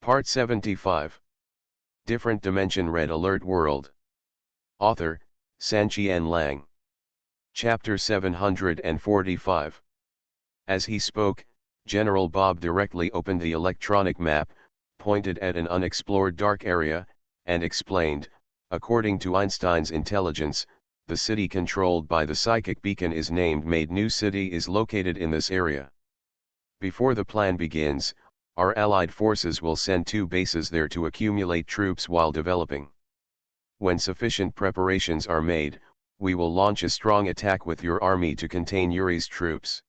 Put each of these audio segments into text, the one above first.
Part 75. Different Dimension Red Alert World. Author, Sanqian Lang. Chapter 745. As he spoke, General Bob directly opened the electronic map, pointed at an unexplored dark area, and explained, according to Einstein's intelligence, the city controlled by the psychic beacon is named Made New City is located in this area. Before the plan begins, our Allied forces will send 2 bases there to accumulate troops while developing. When sufficient preparations are made, we will launch a strong attack with your army to contain Yuri's troops.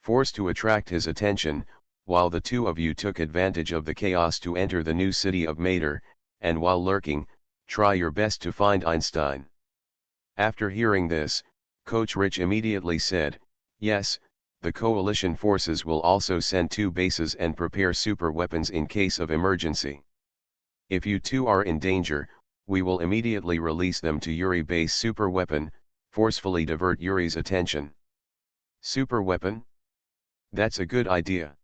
Forced to attract his attention, while the 2 of you took advantage of the chaos to enter the new city of Mater, and while lurking, try your best to find Einstein. After hearing this, PoortoRich immediately said, "Yes, the coalition forces will also send 2 bases and prepare super weapons in case of emergency. If you 2 are in danger, we will immediately release them to Yuri base super weapon, forcefully divert Yuri's attention." Super weapon? That's a good idea.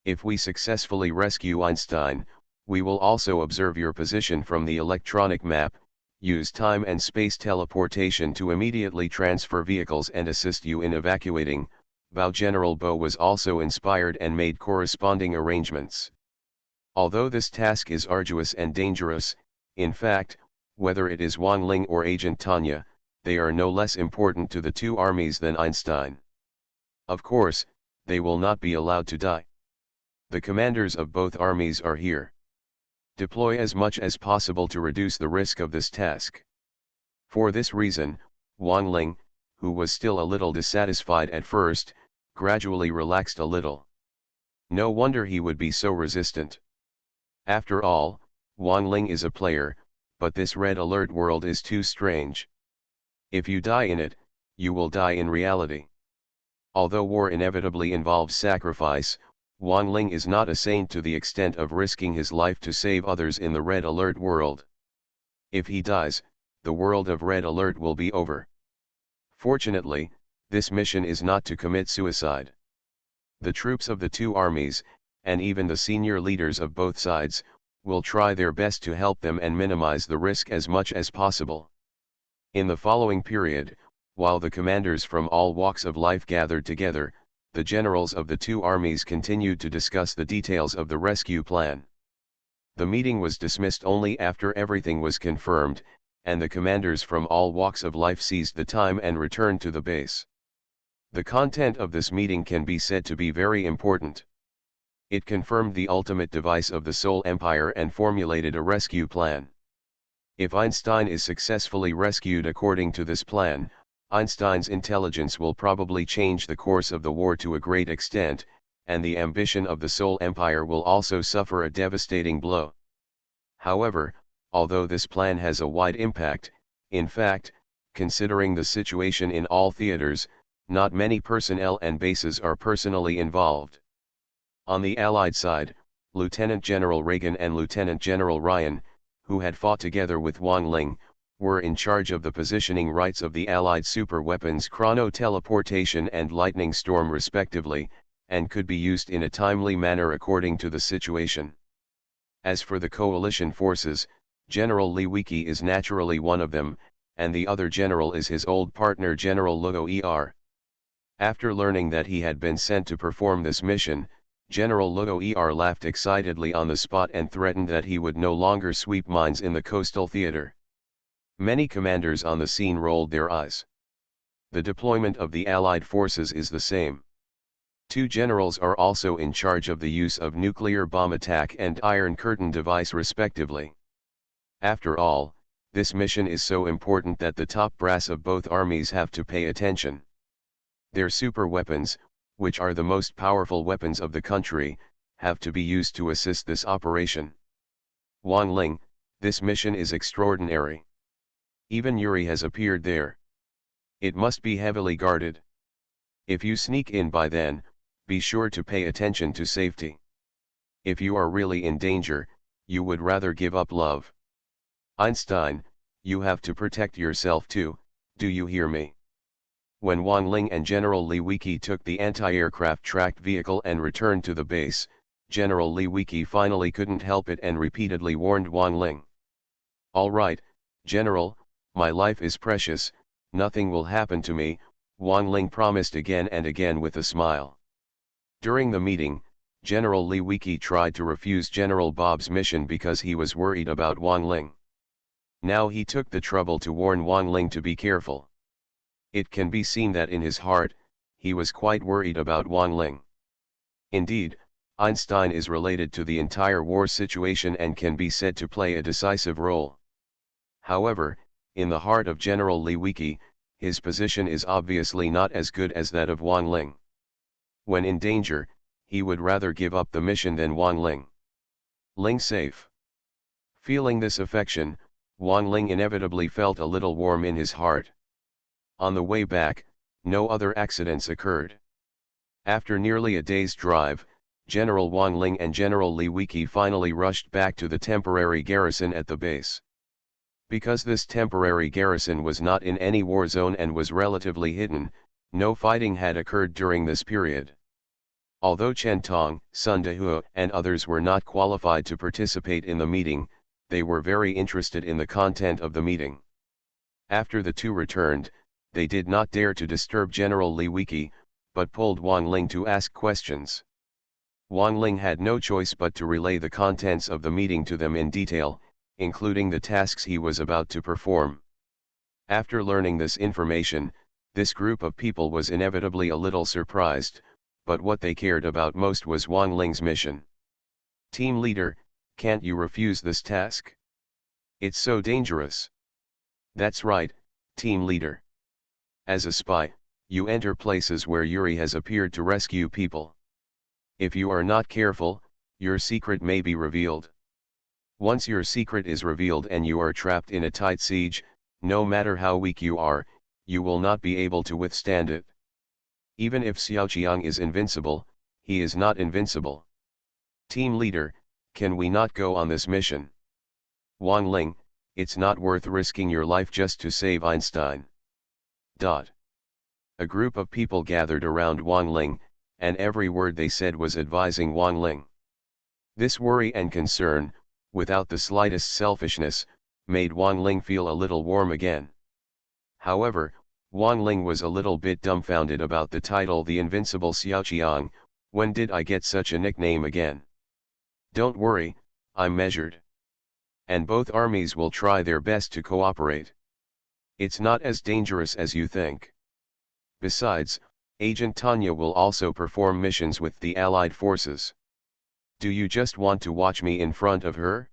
If we successfully rescue Einstein, we will also observe your position from the electronic map, use time and space teleportation to immediately transfer vehicles and assist you in evacuating. General Bo was also inspired and made corresponding arrangements. Although this task is arduous and dangerous, in fact, whether it is Wang Ling or Agent Tanya, they are no less important to the 2 armies than Einstein. Of course, they will not be allowed to die. The commanders of both armies are here. Deploy as much as possible to reduce the risk of this task. For this reason, Wang Ling, who was still a little dissatisfied at first, gradually relaxed a little. No wonder he would be so resistant. After all, Wang Ling is a player, but this red alert world is too strange. If you die in it, you will die in reality. Although war inevitably involves sacrifice, Wang Ling is not a saint to the extent of risking his life to save others in the red alert world. If he dies, the world of red alert will be over. Fortunately, this mission is not to commit suicide. The troops of the 2 armies, and even the senior leaders of both sides, will try their best to help them and minimize the risk as much as possible. In the following period, while the commanders from all walks of life gathered together, the generals of the 2 armies continued to discuss the details of the rescue plan. The meeting was dismissed only after everything was confirmed, and the commanders from all walks of life seized the time and returned to the base. The content of this meeting can be said to be very important. It confirmed the ultimate device of the Soul Empire and formulated a rescue plan. If Einstein is successfully rescued according to this plan, Einstein's intelligence will probably change the course of the war to a great extent, and the ambition of the Soul Empire will also suffer a devastating blow. However, although this plan has a wide impact, in fact, considering the situation in all theaters, not many personnel and bases are personally involved. On the Allied side, Lieutenant General Reagan and Lieutenant General Ryan, who had fought together with Wang Ling, were in charge of the positioning rights of the Allied superweapons chrono-teleportation and lightning storm respectively, and could be used in a timely manner according to the situation. As for the coalition forces, General Li Wiki is naturally one of them, and the other general is his old partner General Luo Er. After learning that he had been sent to perform this mission, General Luo Er laughed excitedly on the spot and threatened that he would no longer sweep mines in the coastal theater. Many commanders on the scene rolled their eyes. The deployment of the Allied forces is the same. 2 generals are also in charge of the use of nuclear bomb attack and Iron Curtain device respectively. After all, this mission is so important that the top brass of both armies have to pay attention. Their super weapons, which are the most powerful weapons of the country, have to be used to assist this operation. Wang Ling, this mission is extraordinary. Even Yuri has appeared there. It must be heavily guarded. If you sneak in by then, be sure to pay attention to safety. If you are really in danger, you would rather give up love. Einstein, you have to protect yourself too, do you hear me? When Wang Ling and General Li Wiki took the anti-aircraft tracked vehicle and returned to the base, General Li Wiki finally couldn't help it and repeatedly warned Wang Ling. "All right, General, my life is precious, nothing will happen to me," Wang Ling promised again and again with a smile. During the meeting, General Li Wiki tried to refuse General Bob's mission because he was worried about Wang Ling. Now he took the trouble to warn Wang Ling to be careful. It can be seen that in his heart, he was quite worried about Wang Ling. Indeed, Einstein is related to the entire war situation and can be said to play a decisive role. However, in the heart of General Li Wiki, his position is obviously not as good as that of Wang Ling. When in danger, he would rather give up the mission than Wang Ling. Ling safe. Feeling this affection, Wang Ling inevitably felt a little warm in his heart. On the way back, no other accidents occurred. After nearly a day's drive, General Wang Ling and General Li Wiki finally rushed back to the temporary garrison at the base. Because this temporary garrison was not in any war zone and was relatively hidden, no fighting had occurred during this period. Although Chen Tong, Sun Dehua, and others were not qualified to participate in the meeting, they were very interested in the content of the meeting. After the two returned, they did not dare to disturb General Li Wiki, but pulled Wang Ling to ask questions. Wang Ling had no choice but to relay the contents of the meeting to them in detail, including the tasks he was about to perform. After learning this information, this group of people was inevitably a little surprised, but what they cared about most was Wang Ling's mission. "Team leader, can't you refuse this task? It's so dangerous." "That's right, team leader. As a spy, you enter places where Yuri has appeared to rescue people. If you are not careful, your secret may be revealed. Once your secret is revealed and you are trapped in a tight siege, no matter how weak you are, you will not be able to withstand it. Even if Xiaoqiang is invincible, he is not invincible. Team leader, can we not go on this mission? Wang Ling, it's not worth risking your life just to save Einstein." A group of people gathered around Wang Ling, and every word they said was advising Wang Ling. This worry and concern, without the slightest selfishness, made Wang Ling feel a little warm again. However, Wang Ling was a little bit dumbfounded about the title "The Invincible Xiaoqiang." When did I get such a nickname again? Don't worry, I'm measured. And both armies will try their best to cooperate. It's not as dangerous as you think. Besides, Agent Tanya will also perform missions with the Allied forces. Do you just want to watch me in front of her?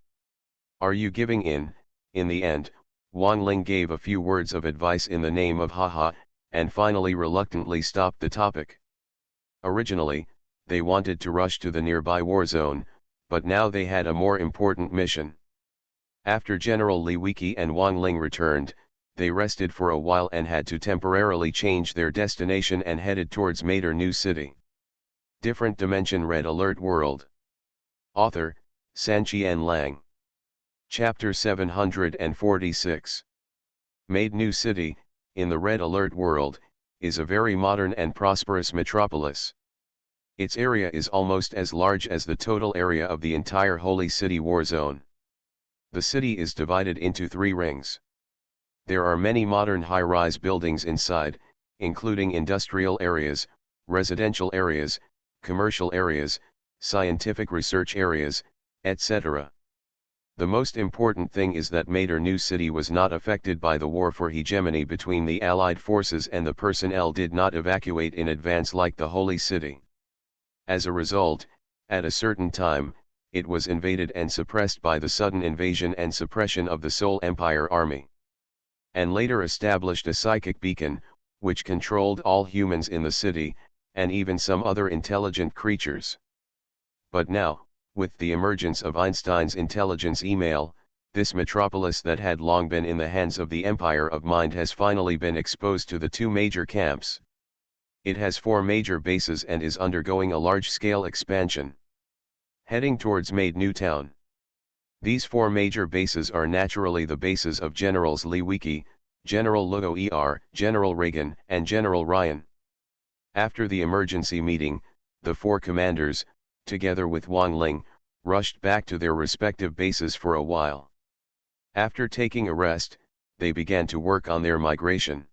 Are you giving in?" In the end, Wang Ling gave a few words of advice in the name of haha, and finally reluctantly stopped the topic. Originally, they wanted to rush to the nearby war zone, but now they had a more important mission. After General Li Wiki and Wang Ling returned, they rested for a while and had to temporarily change their destination and headed towards Mater New City. Different Dimension Red Alert World. Author, Sanqian Lang. Chapter 746. Made New City, in the Red Alert World, is a very modern and prosperous metropolis. Its area is almost as large as the total area of the entire Holy City War Zone. The city is divided into 3 rings. There are many modern high-rise buildings inside, including industrial areas, residential areas, commercial areas, scientific research areas, etc. The most important thing is that Mater New City was not affected by the war for hegemony between the Allied forces, and the personnel did not evacuate in advance like the Holy City. As a result, at a certain time, it was invaded and suppressed by the sudden invasion and suppression of the Seoul Empire Army. And later established a psychic beacon, which controlled all humans in the city, and even some other intelligent creatures. But now, with the emergence of Einstein's intelligence email, this metropolis that had long been in the hands of the Empire of Mind has finally been exposed to the 2 major camps. It has 4 major bases and is undergoing a large-scale expansion. Heading towards Made New Town. These 4 major bases are naturally the bases of Generals Li Wiki, General Luo Er, General Reagan, and General Ryan. After the emergency meeting, the 4 commanders, together with Wang Ling, rushed back to their respective bases for a while. After taking a rest, they began to work on their migration.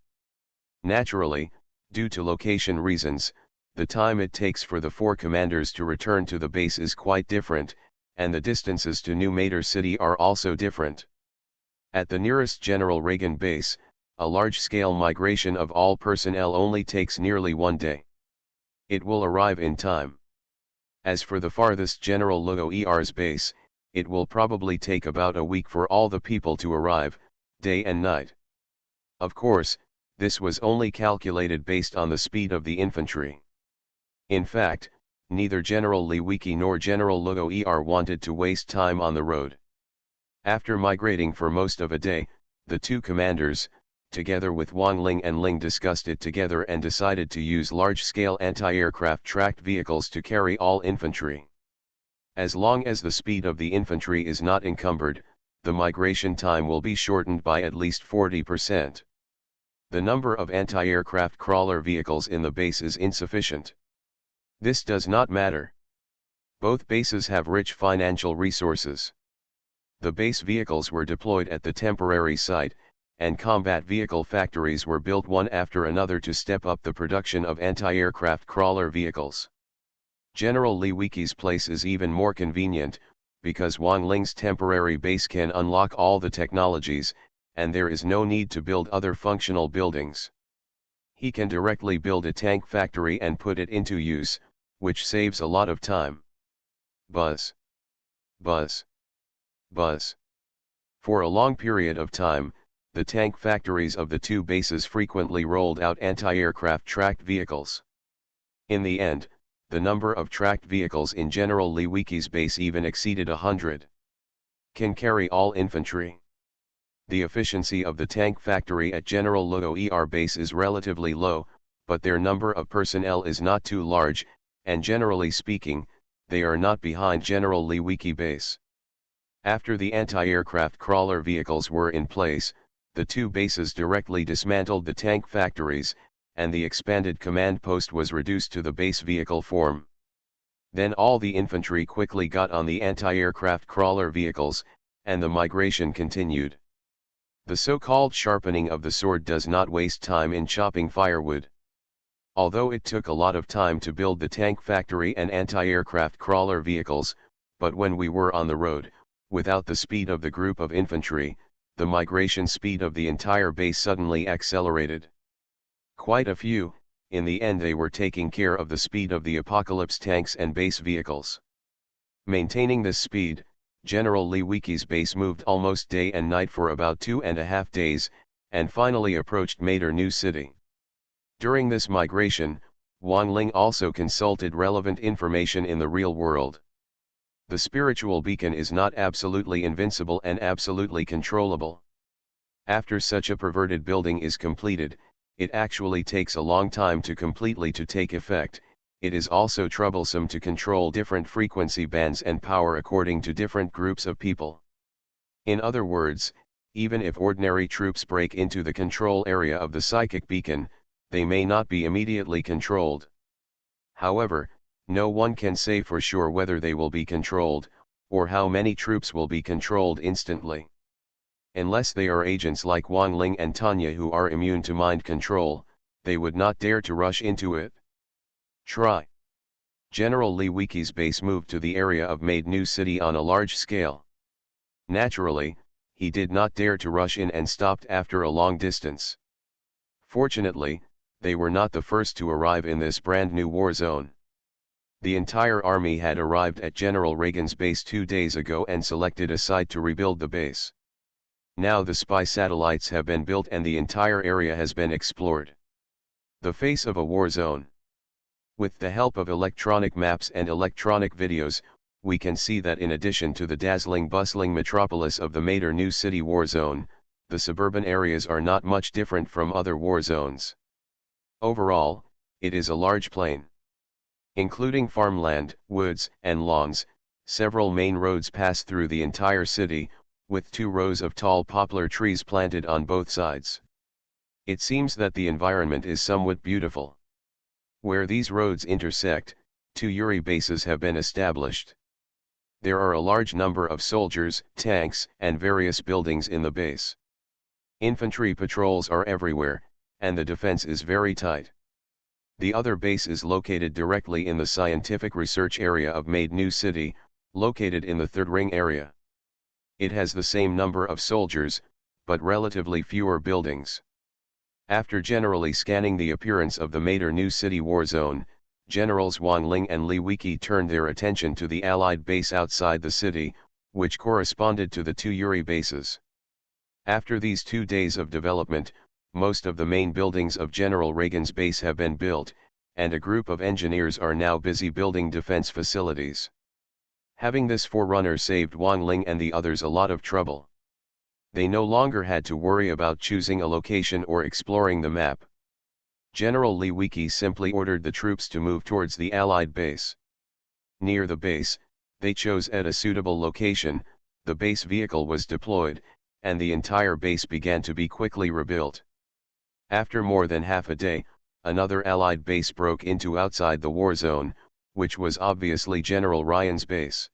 Naturally, due to location reasons, the time it takes for the four commanders to return to the base is quite different, and the distances to New Mater City are also different. At the nearest General Reagan base, a large-scale migration of all personnel only takes nearly 1 day. It will arrive in time. As for the farthest General Luo ER's base, it will probably take about a week for all the people to arrive, day and night. Of course, this was only calculated based on the speed of the infantry. In fact, neither General Li Wiki nor General Luo ER wanted to waste time on the road. After migrating for most of a day, the two commanders, together with Wang Ling and Ling, discussed it together and decided to use large-scale anti-aircraft tracked vehicles to carry all infantry. As long as the speed of the infantry is not encumbered, the migration time will be shortened by at least 40%. The number of anti-aircraft crawler vehicles in the base is insufficient. This does not matter. Both bases have rich financial resources. The base vehicles were deployed at the temporary site, and combat vehicle factories were built one after another to step up the production of anti-aircraft crawler vehicles. General Li Wiki's place is even more convenient, because Wang Ling's temporary base can unlock all the technologies, and there is no need to build other functional buildings. He can directly build a tank factory and put it into use, which saves a lot of time. Buzz. Buzz. Buzz. For a long period of time, the tank factories of the two bases frequently rolled out anti-aircraft tracked vehicles. In the end, the number of tracked vehicles in General Li Wiki's base even exceeded 100. Can carry all infantry. The efficiency of the tank factory at General Luo ER base is relatively low, but their number of personnel is not too large, and generally speaking, they are not behind General Li Wiki base. After the anti-aircraft crawler vehicles were in place, the two bases directly dismantled the tank factories, and the expanded command post was reduced to the base vehicle form. Then all the infantry quickly got on the anti-aircraft crawler vehicles, and the migration continued. The so-called sharpening of the sword does not waste time in chopping firewood. Although it took a lot of time to build the tank factory and anti-aircraft crawler vehicles, but when we were on the road, without the speed of the group of infantry, the migration speed of the entire base suddenly accelerated. Quite a few, in the end they were taking care of the speed of the Apocalypse tanks and base vehicles. Maintaining this speed, General Li Wiki's base moved almost day and night for about 2.5 days, and finally approached Mater New City. During this migration, Wang Ling also consulted relevant information in the real world. The spiritual beacon is not absolutely invincible and absolutely controllable. After such a perverted building is completed, it actually takes a long time to completely to take effect. It is also troublesome to control different frequency bands and power according to different groups of people. In other words, even if ordinary troops break into the control area of the psychic beacon, they may not be immediately controlled. However, no one can say for sure whether they will be controlled, or how many troops will be controlled instantly. Unless they are agents like Wang Ling and Tanya who are immune to mind control, they would not dare to rush into it. Try. General Li Wiki's base moved to the area of Mater New City on a large scale. Naturally, he did not dare to rush in and stopped after a long distance. Fortunately, they were not the first to arrive in this brand new war zone. The entire army had arrived at General Reagan's base 2 days ago and selected a site to rebuild the base. Now the spy satellites have been built and the entire area has been explored. The face of a war zone. With the help of electronic maps and electronic videos, we can see that in addition to the dazzling bustling metropolis of the Mater New City war zone, the suburban areas are not much different from other war zones. Overall, it is a large plain. Including farmland, woods, and lawns, several main roads pass through the entire city, with 2 rows of tall poplar trees planted on both sides. It seems that the environment is somewhat beautiful. Where these roads intersect, 2 Yuri bases have been established. There are a large number of soldiers, tanks, and various buildings in the base. Infantry patrols are everywhere, and the defense is very tight. The other base is located directly in the scientific research area of Made New City, located in the Third Ring area. It has the same number of soldiers, but relatively fewer buildings. After generally scanning the appearance of the Made New City war zone, Generals Wang Ling and Li Weiki turned their attention to the Allied base outside the city, which corresponded to the 2 Yuri bases. After these 2 days of development, most of the main buildings of General Reagan's base have been built, and a group of engineers are now busy building defense facilities. Having this forerunner saved Wang Ling and the others a lot of trouble. They no longer had to worry about choosing a location or exploring the map. General Li Weiki simply ordered the troops to move towards the Allied base. Near the base, they chose at a suitable location, the base vehicle was deployed, and the entire base began to be quickly rebuilt. After more than half a day, another Allied base broke into outside the war zone, which was obviously General Ryan's base.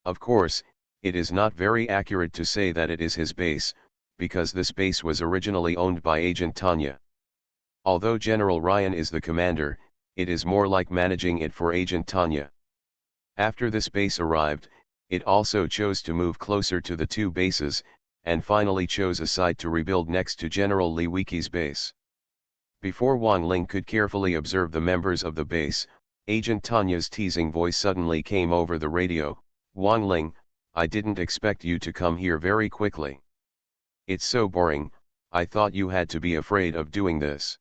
Of course, it is not very accurate to say that it is his base, because this base was originally owned by Agent Tanya. Although General Ryan is the commander, it is more like managing it for Agent Tanya. After this base arrived, it also chose to move closer to the 2 bases, and finally chose a site to rebuild next to General Li Weiki's base. Before Wang Ling could carefully observe the members of the base, Agent Tanya's teasing voice suddenly came over the radio. "Wang Ling, I didn't expect you to come here very quickly. It's so boring, I thought you had to be afraid of doing this.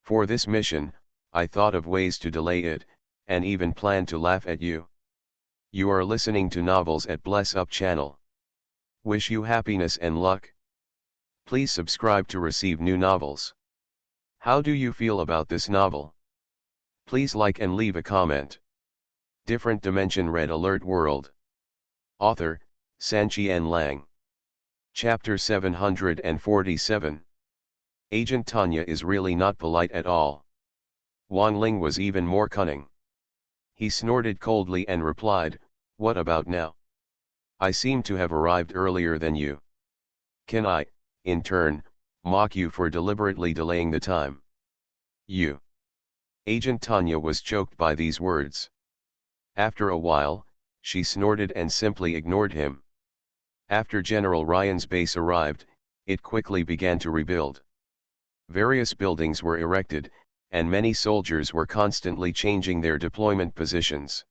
For this mission, I thought of ways to delay it, and even planned to laugh at you. You are listening to Novels at Bless Up channel. Wish you happiness and luck. Please subscribe to receive new novels. How do you feel about this novel? Please like and leave a comment. Different Dimension Red Alert World. Author, Sanqian Lang. Chapter 747. Agent Tanya is really not polite at all. Wang Ling was even more cunning. He snorted coldly and replied, "What about now? I seem to have arrived earlier than you. Can I, in turn, mock you for deliberately delaying the time?" You. Agent Tanya was choked by these words. After a while, she snorted and simply ignored him. After General Ryan's base arrived, it quickly began to rebuild. Various buildings were erected, and many soldiers were constantly changing their deployment positions.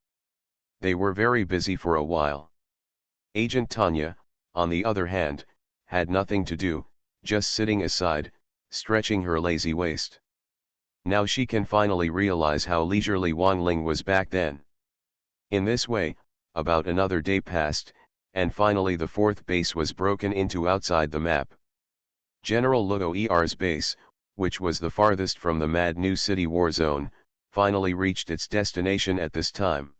They were very busy for a while. Agent Tanya, on the other hand, had nothing to do, just sitting aside, stretching her lazy waist. Now she can finally realize how leisurely Wang Ling was back then. In this way, about another day passed, and finally the 4th base was broken into outside the map. General Luo Er's base, which was the farthest from the Mad New City war zone, finally reached its destination at this time.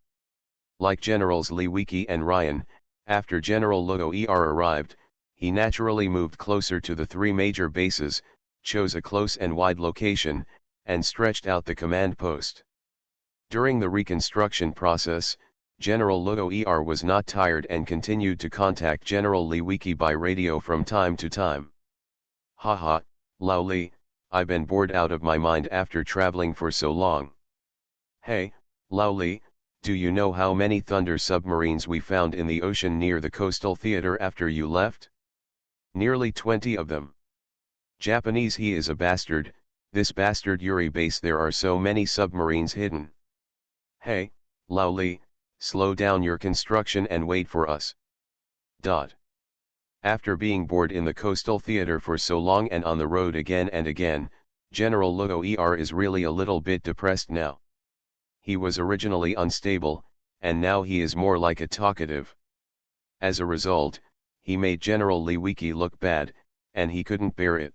Like Generals Li Weiki and Ryan, after General Luo Er arrived, he naturally moved closer to the 3 major bases, chose a close and wide location, and stretched out the command post. During the reconstruction process, General Luo Er was not tired and continued to contact General Li Weiki by radio from time to time. "Haha, Lao Li, I've been bored out of my mind after traveling for so long. Hey, Lao Li, do you know how many Thunder submarines we found in the ocean near the coastal theater after you left? Nearly 20 of them. Japanese, he is a bastard, this bastard Yuri base, there are so many submarines hidden. Hey, Lao Li, slow down your construction and wait for us." After being bored in the coastal theater for so long and on the road again and again, General Luo Er is really a little bit depressed now. He was originally unstable, and now he is more like a talkative. As a result, he made General Li Weiki look bad, and he couldn't bear it.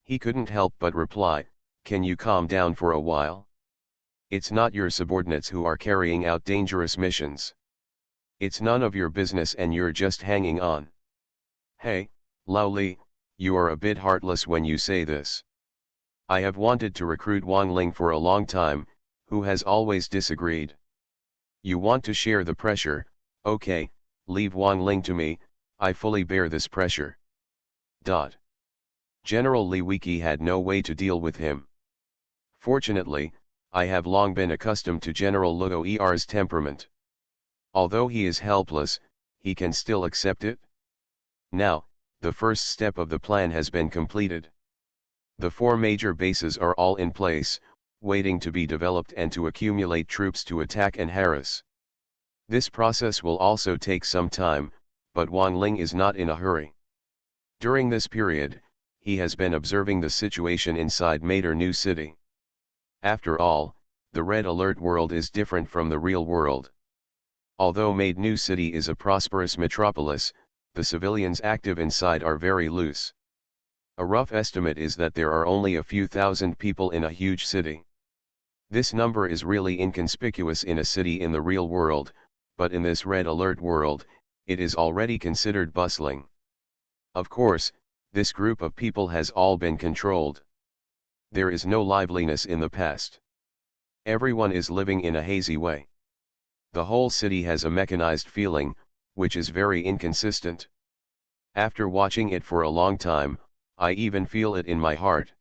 He couldn't help but reply, "Can you calm down for a while? It's not your subordinates who are carrying out dangerous missions. It's none of your business and you're just hanging on. Hey, Lao Li, you are a bit heartless when you say this. I have wanted to recruit Wang Ling for a long time, who has always disagreed. You want to share the pressure, okay, leave Wang Ling to me, I fully bear this pressure. General Li Wiki had no way to deal with him. Fortunately, I have long been accustomed to General Luo Er's temperament. Although he is helpless, he can still accept it. Now, the first step of the plan has been completed. The 4 major bases are all in place, waiting to be developed and to accumulate troops to attack and harass. This process will also take some time, but Wang Ling is not in a hurry. During this period, he has been observing the situation inside Mater New City. After all, the Red Alert world is different from the real world. Although Made New City is a prosperous metropolis, the civilians active inside are very loose. A rough estimate is that there are only a few thousand people in a huge city. This number is really inconspicuous in a city in the real world, but in this Red Alert world, it is already considered bustling. Of course, this group of people has all been controlled. There is no liveliness in the past. Everyone is living in a hazy way. The whole city has a mechanized feeling, which is very inconsistent. After watching it for a long time, I even feel it in my heart.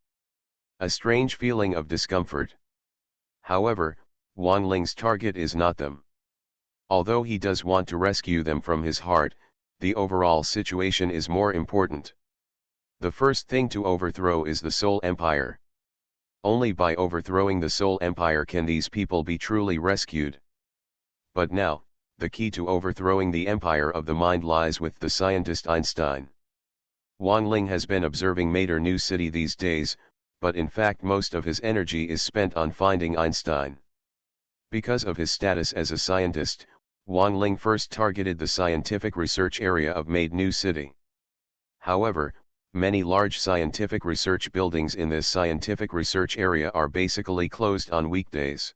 A strange feeling of discomfort. However, Wang Ling's target is not them. Although he does want to rescue them from his heart, the overall situation is more important. The first thing to overthrow is the Soul Empire. Only by overthrowing the Soul Empire can these people be truly rescued. But now, the key to overthrowing the empire of the mind lies with the scientist Einstein. Wang Ling has been observing Mater New City these days, but in fact most of his energy is spent on finding Einstein. Because of his status as a scientist, Wang Ling first targeted the scientific research area of Made New City. However, many large scientific research buildings in this scientific research area are basically closed on weekdays.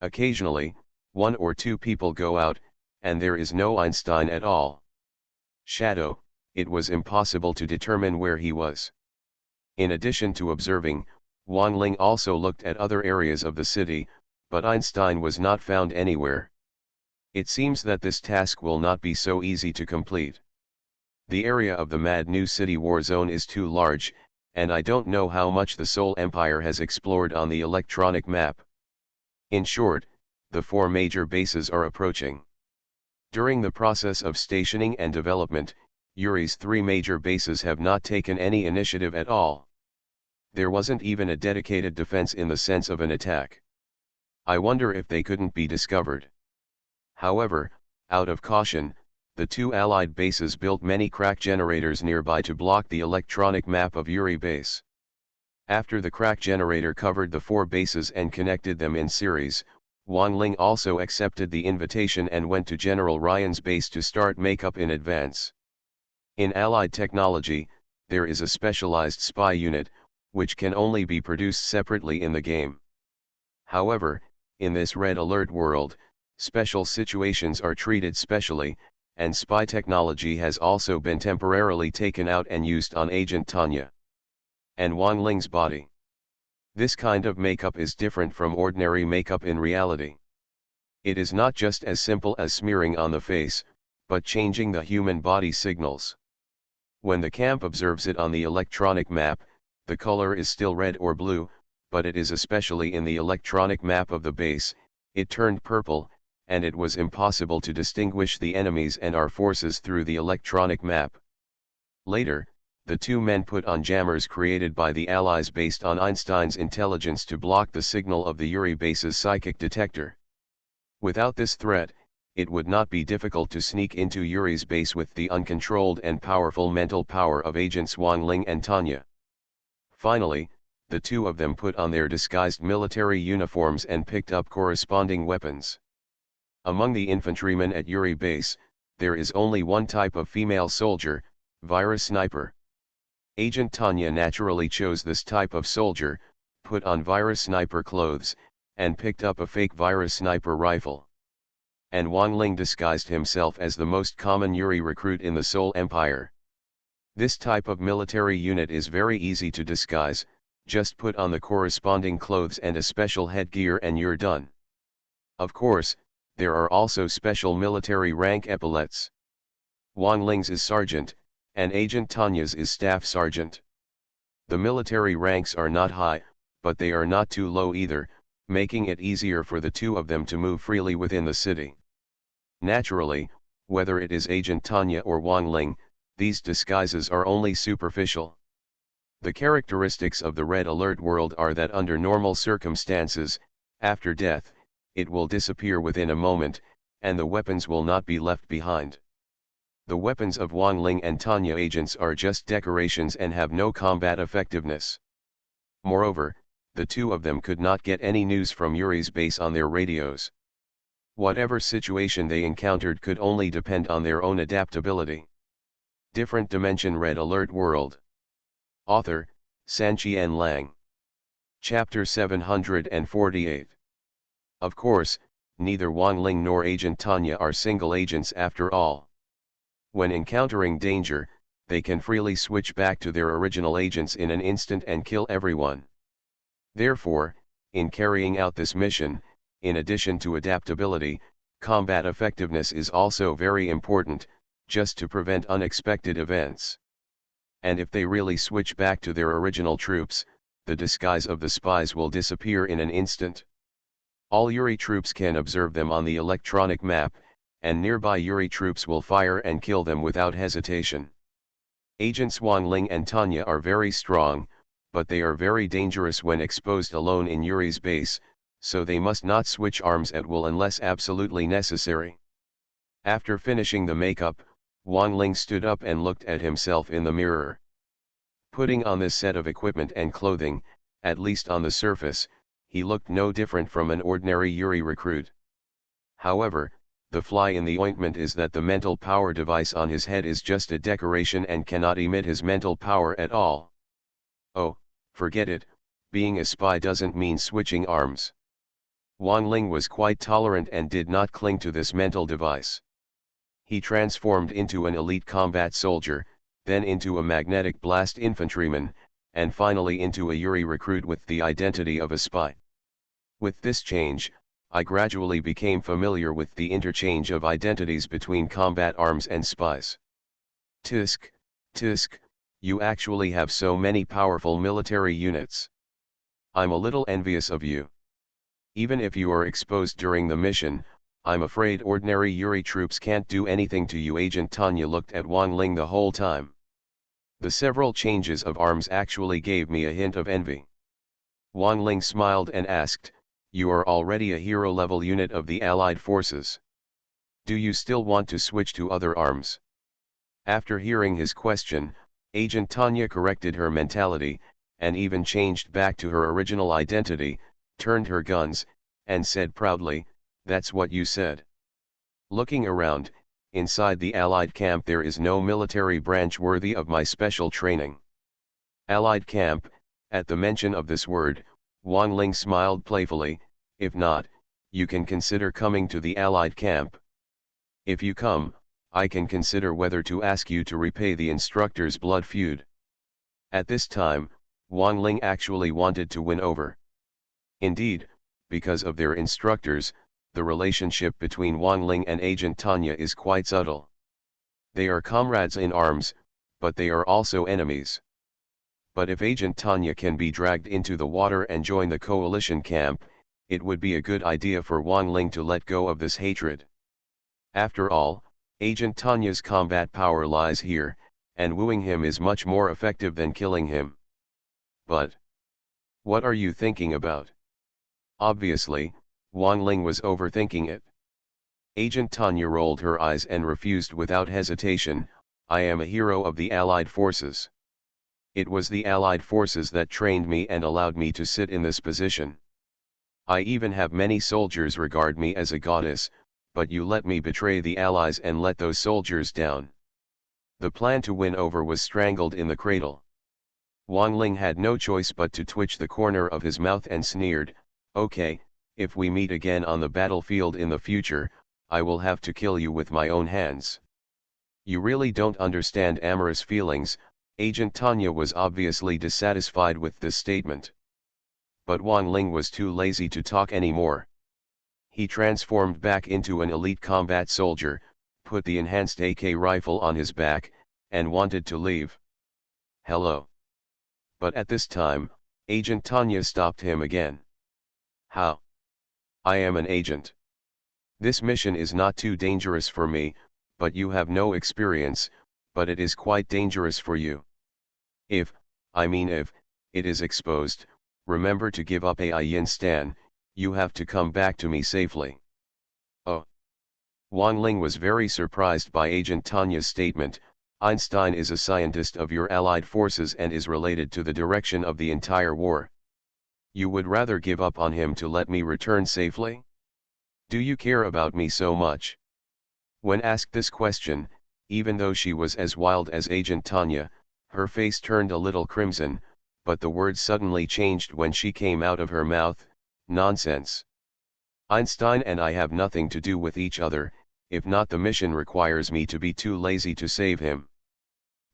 Occasionally, 1 or 2 people go out, and there is no Einstein at all. Shadow, it was impossible to determine where he was. In addition to observing, Wang Ling also looked at other areas of the city, but Einstein was not found anywhere. It seems that this task will not be so easy to complete. The area of the Mad New City war zone is too large, and I don't know how much the Soul Empire has explored on the electronic map. In short, the 4 major bases are approaching. During the process of stationing and development, Yuri's 3 major bases have not taken any initiative at all. There wasn't even a dedicated defense in the sense of an attack. I wonder if they couldn't be discovered. However, out of caution, the 2 allied bases built many crack generators nearby to block the electronic map of Yuri base. After the crack generator covered the 4 bases and connected them in series, Wang Ling also accepted the invitation and went to General Ryan's base to start makeup in advance. In allied technology, there is a specialized spy unit, which can only be produced separately in the game. However, in this Red Alert world, special situations are treated specially, and spy technology has also been temporarily taken out and used on Agent Tanya and Wang Ling's body. This kind of makeup is different from ordinary makeup in reality. It is not just as simple as smearing on the face, but changing the human body signals. When the camp observes it on the electronic map, the color is still red or blue, but it is especially in the electronic map of the base, it turned purple, and it was impossible to distinguish the enemies and our forces through the electronic map. Later, the 2 men put on jammers created by the Allies based on Einstein's intelligence to block the signal of the Yuri base's psychic detector. Without this threat, it would not be difficult to sneak into Yuri's base with the uncontrolled and powerful mental power of agents Wang Ling and Tanya. Finally, the 2 of them put on their disguised military uniforms and picked up corresponding weapons. Among the infantrymen at Yuri base, there is only one type of female soldier, virus sniper. Agent Tanya naturally chose this type of soldier, put on virus sniper clothes, and picked up a fake virus sniper rifle. And Wang Ling disguised himself as the most common Yuri recruit in the Soul Empire. This type of military unit is very easy to disguise, just put on the corresponding clothes and a special headgear and you're done. Of course, there are also special military rank epaulets. Wang Ling's is sergeant, and Agent Tanya's is staff sergeant. The military ranks are not high, but they are not too low either, making it easier for the two of them to move freely within the city. Naturally, whether it is Agent Tanya or Wang Ling, these disguises are only superficial. The characteristics of the Red Alert world are that under normal circumstances, after death, it will disappear within a moment, and the weapons will not be left behind. The weapons of Wang Ling and Tanya agents are just decorations and have no combat effectiveness. Moreover, the two of them could not get any news from Yuri's base on their radios. Whatever situation they encountered could only depend on their own adaptability. Different Dimension Red Alert World. Author, Sanqian Lang. Chapter 748. Of course, neither Wang Ling nor Agent Tanya are single agents after all. When encountering danger, they can freely switch back to their original agents in an instant and kill everyone. Therefore, in carrying out this mission, in addition to adaptability, combat effectiveness is also very important, just to prevent unexpected events. And if they really switch back to their original troops, the disguise of the spies will disappear in an instant. All Yuri troops can observe them on the electronic map, and nearby Yuri troops will fire and kill them without hesitation. Agents Wang Ling and Tanya are very strong, but they are very dangerous when exposed alone in Yuri's base, so they must not switch arms at will unless absolutely necessary. After finishing the makeup, Wang Ling stood up and looked at himself in the mirror. Putting on this set of equipment and clothing, at least on the surface, he looked no different from an ordinary Yuri recruit. However, the fly in the ointment is that the mental power device on his head is just a decoration and cannot emit his mental power at all. Oh, forget it, being a spy doesn't mean switching arms. Wang Ling was quite tolerant and did not cling to this mental device. He transformed into an elite combat soldier, then into a magnetic blast infantryman, and finally into a Yuri recruit with the identity of a spy. With this change, I gradually became familiar with the interchange of identities between combat arms and spies. Tisk, tisk, you actually have so many powerful military units. I'm a little envious of you. Even if you are exposed during the mission, I'm afraid ordinary Yuri troops can't do anything to you. Agent Tanya looked at Wang Ling the whole time. The several changes of arms actually gave me a hint of envy. Wang Ling smiled and asked, "You are already a hero-level unit of the Allied forces. Do you still want to switch to other arms?" After hearing his question, Agent Tanya corrected her mentality, and even changed back to her original identity, turned her guns, and said proudly, "That's what you said." Looking around, inside the Allied camp there is no military branch worthy of my special training. Allied camp, at the mention of this word, Wang Ling smiled playfully. "If not, you can consider coming to the Allied camp. If you come, I can consider whether to ask you to repay the instructor's blood feud." At this time, Wang Ling actually wanted to win over. Indeed, because of their instructors, the relationship between Wang Ling and Agent Tanya is quite subtle. They are comrades in arms, but they are also enemies. But if Agent Tanya can be dragged into the water and join the coalition camp, it would be a good idea for Wang Ling to let go of this hatred. After all, Agent Tanya's combat power lies here, and wooing him is much more effective than killing him. But what are you thinking about? Obviously, Wang Ling was overthinking it. Agent Tanya rolled her eyes and refused without hesitation, "I am a hero of the Allied forces. It was the Allied forces that trained me and allowed me to sit in this position. I even have many soldiers regard me as a goddess, but you let me betray the Allies and let those soldiers down." The plan to win over was strangled in the cradle. Wang Ling had no choice but to twitch the corner of his mouth and sneered, "Okay, if we meet again on the battlefield in the future, I will have to kill you with my own hands. You really don't understand amorous feelings, Agent Tanya was obviously dissatisfied with this statement. But Wang Ling was too lazy to talk anymore. He transformed back into an elite combat soldier, put the enhanced AK rifle on his back, and wanted to leave. Hello. But at this time, Agent Tanya stopped him again. How? I am an agent. This mission is not too dangerous for me, but you have no experience, but it is quite dangerous for you. If it is exposed, remember to give up a Yin Stan, you have to come back to me safely. Oh. Wang Ling was very surprised by Agent Tanya's statement. Einstein is a scientist of your allied forces and is related to the direction of the entire war. You would rather give up on him to let me return safely? Do you care about me so much? When asked this question, even though she was as wild as Agent Tanya, her face turned a little crimson, but the words suddenly changed when she came out of her mouth. Nonsense. Einstein and I have nothing to do with each other, if not the mission requires me to be too lazy to save him.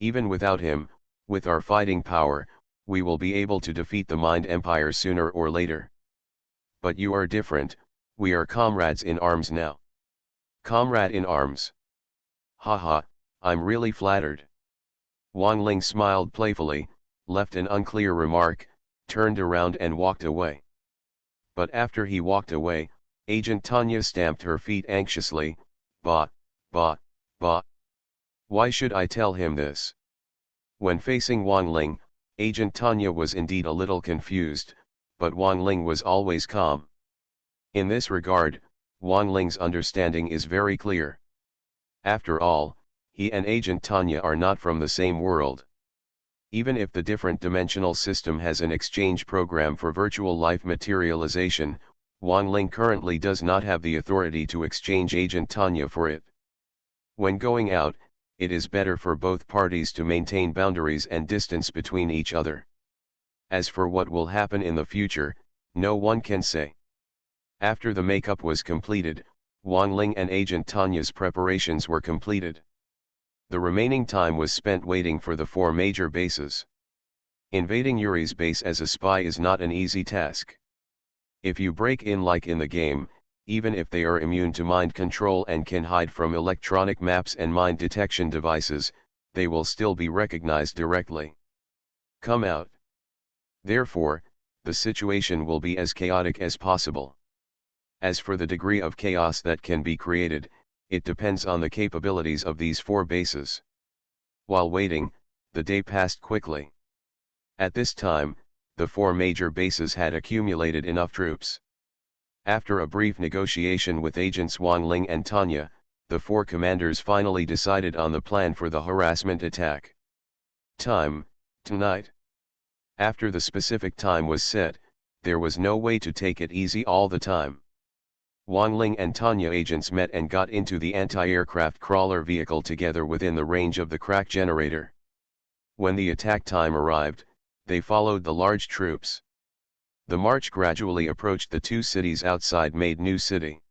Even without him, with our fighting power, we will be able to defeat the Mind Empire sooner or later. But you are different, we are comrades in arms now. Comrade in arms. Haha, I'm really flattered. Wang Ling smiled playfully, left an unclear remark, turned around and walked away. But after he walked away, Agent Tanya stamped her feet anxiously. Bah, bah, bah. Why should I tell him this? When facing Wang Ling, Agent Tanya was indeed a little confused, but Wang Ling was always calm. In this regard, Wang Ling's understanding is very clear. After all, he and Agent Tanya are not from the same world. Even if the different dimensional system has an exchange program for virtual life materialization, Wang Ling currently does not have the authority to exchange Agent Tanya for it. When going out, it is better for both parties to maintain boundaries and distance between each other. As for what will happen in the future, no one can say. After the makeup was completed, Wang Ling and Agent Tanya's preparations were completed. The remaining time was spent waiting for the 4 major bases. Invading Yuri's base as a spy is not an easy task. If you break in like in the game, even if they are immune to mind control and can hide from electronic maps and mind detection devices, they will still be recognized directly. Come out. Therefore, the situation will be as chaotic as possible. As for the degree of chaos that can be created, it depends on the capabilities of these 4 bases. While waiting, the day passed quickly. At this time, the 4 major bases had accumulated enough troops. After a brief negotiation with agents Wang Ling and Tanya, the 4 commanders finally decided on the plan for the harassment attack. Time, tonight. After the specific time was set, there was no way to take it easy all the time. Wang Ling and Tanya agents met and got into the anti-aircraft crawler vehicle together within the range of the crack generator. When the attack time arrived, they followed the large troops. The march gradually approached the 2 cities outside Made New City.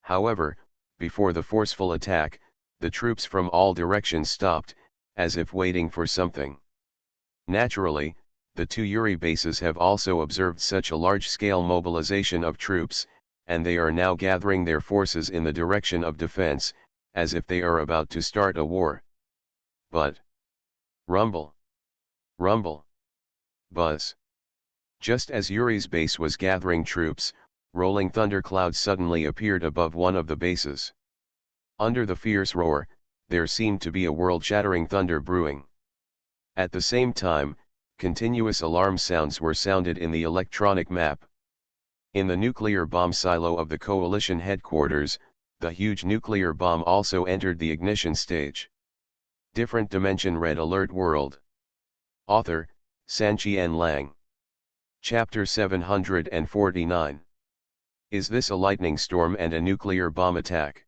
However, before the forceful attack, the troops from all directions stopped, as if waiting for something. Naturally, the 2 Yuri bases have also observed such a large-scale mobilization of troops, and they are now gathering their forces in the direction of defense, as if they are about to start a war. But rumble, rumble, buzz. Just as Yuri's base was gathering troops, rolling thunderclouds suddenly appeared above one of the bases. Under the fierce roar, there seemed to be a world-shattering thunder brewing. At the same time, continuous alarm sounds were sounded in the electronic map. In the nuclear bomb silo of the coalition headquarters, the huge nuclear bomb also entered the ignition stage. Different Dimension Red Alert World. Author, Sanqian Lang. Chapter 749. Is this a lightning storm and a nuclear bomb attack?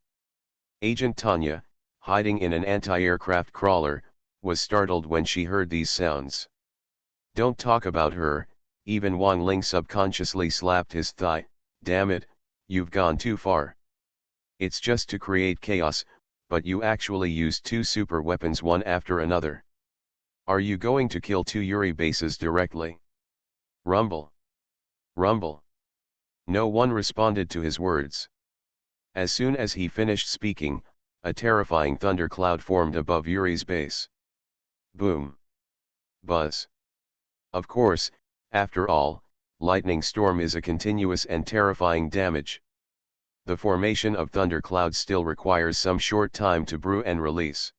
Agent Tanya, hiding in an anti-aircraft crawler, was startled when she heard these sounds. Don't talk about her, even Wang Ling subconsciously slapped his thigh. Damn it, you've gone too far. It's just to create chaos, but you actually used 2 super weapons one after another. Are you going to kill 2 Yuri bases directly? Rumble. Rumble. No one responded to his words. As soon as he finished speaking, a terrifying thundercloud formed above Yuri's base. Boom. Buzz. Of course, after all, lightning storm is a continuous and terrifying damage. The formation of thunderclouds still requires some short time to brew and release.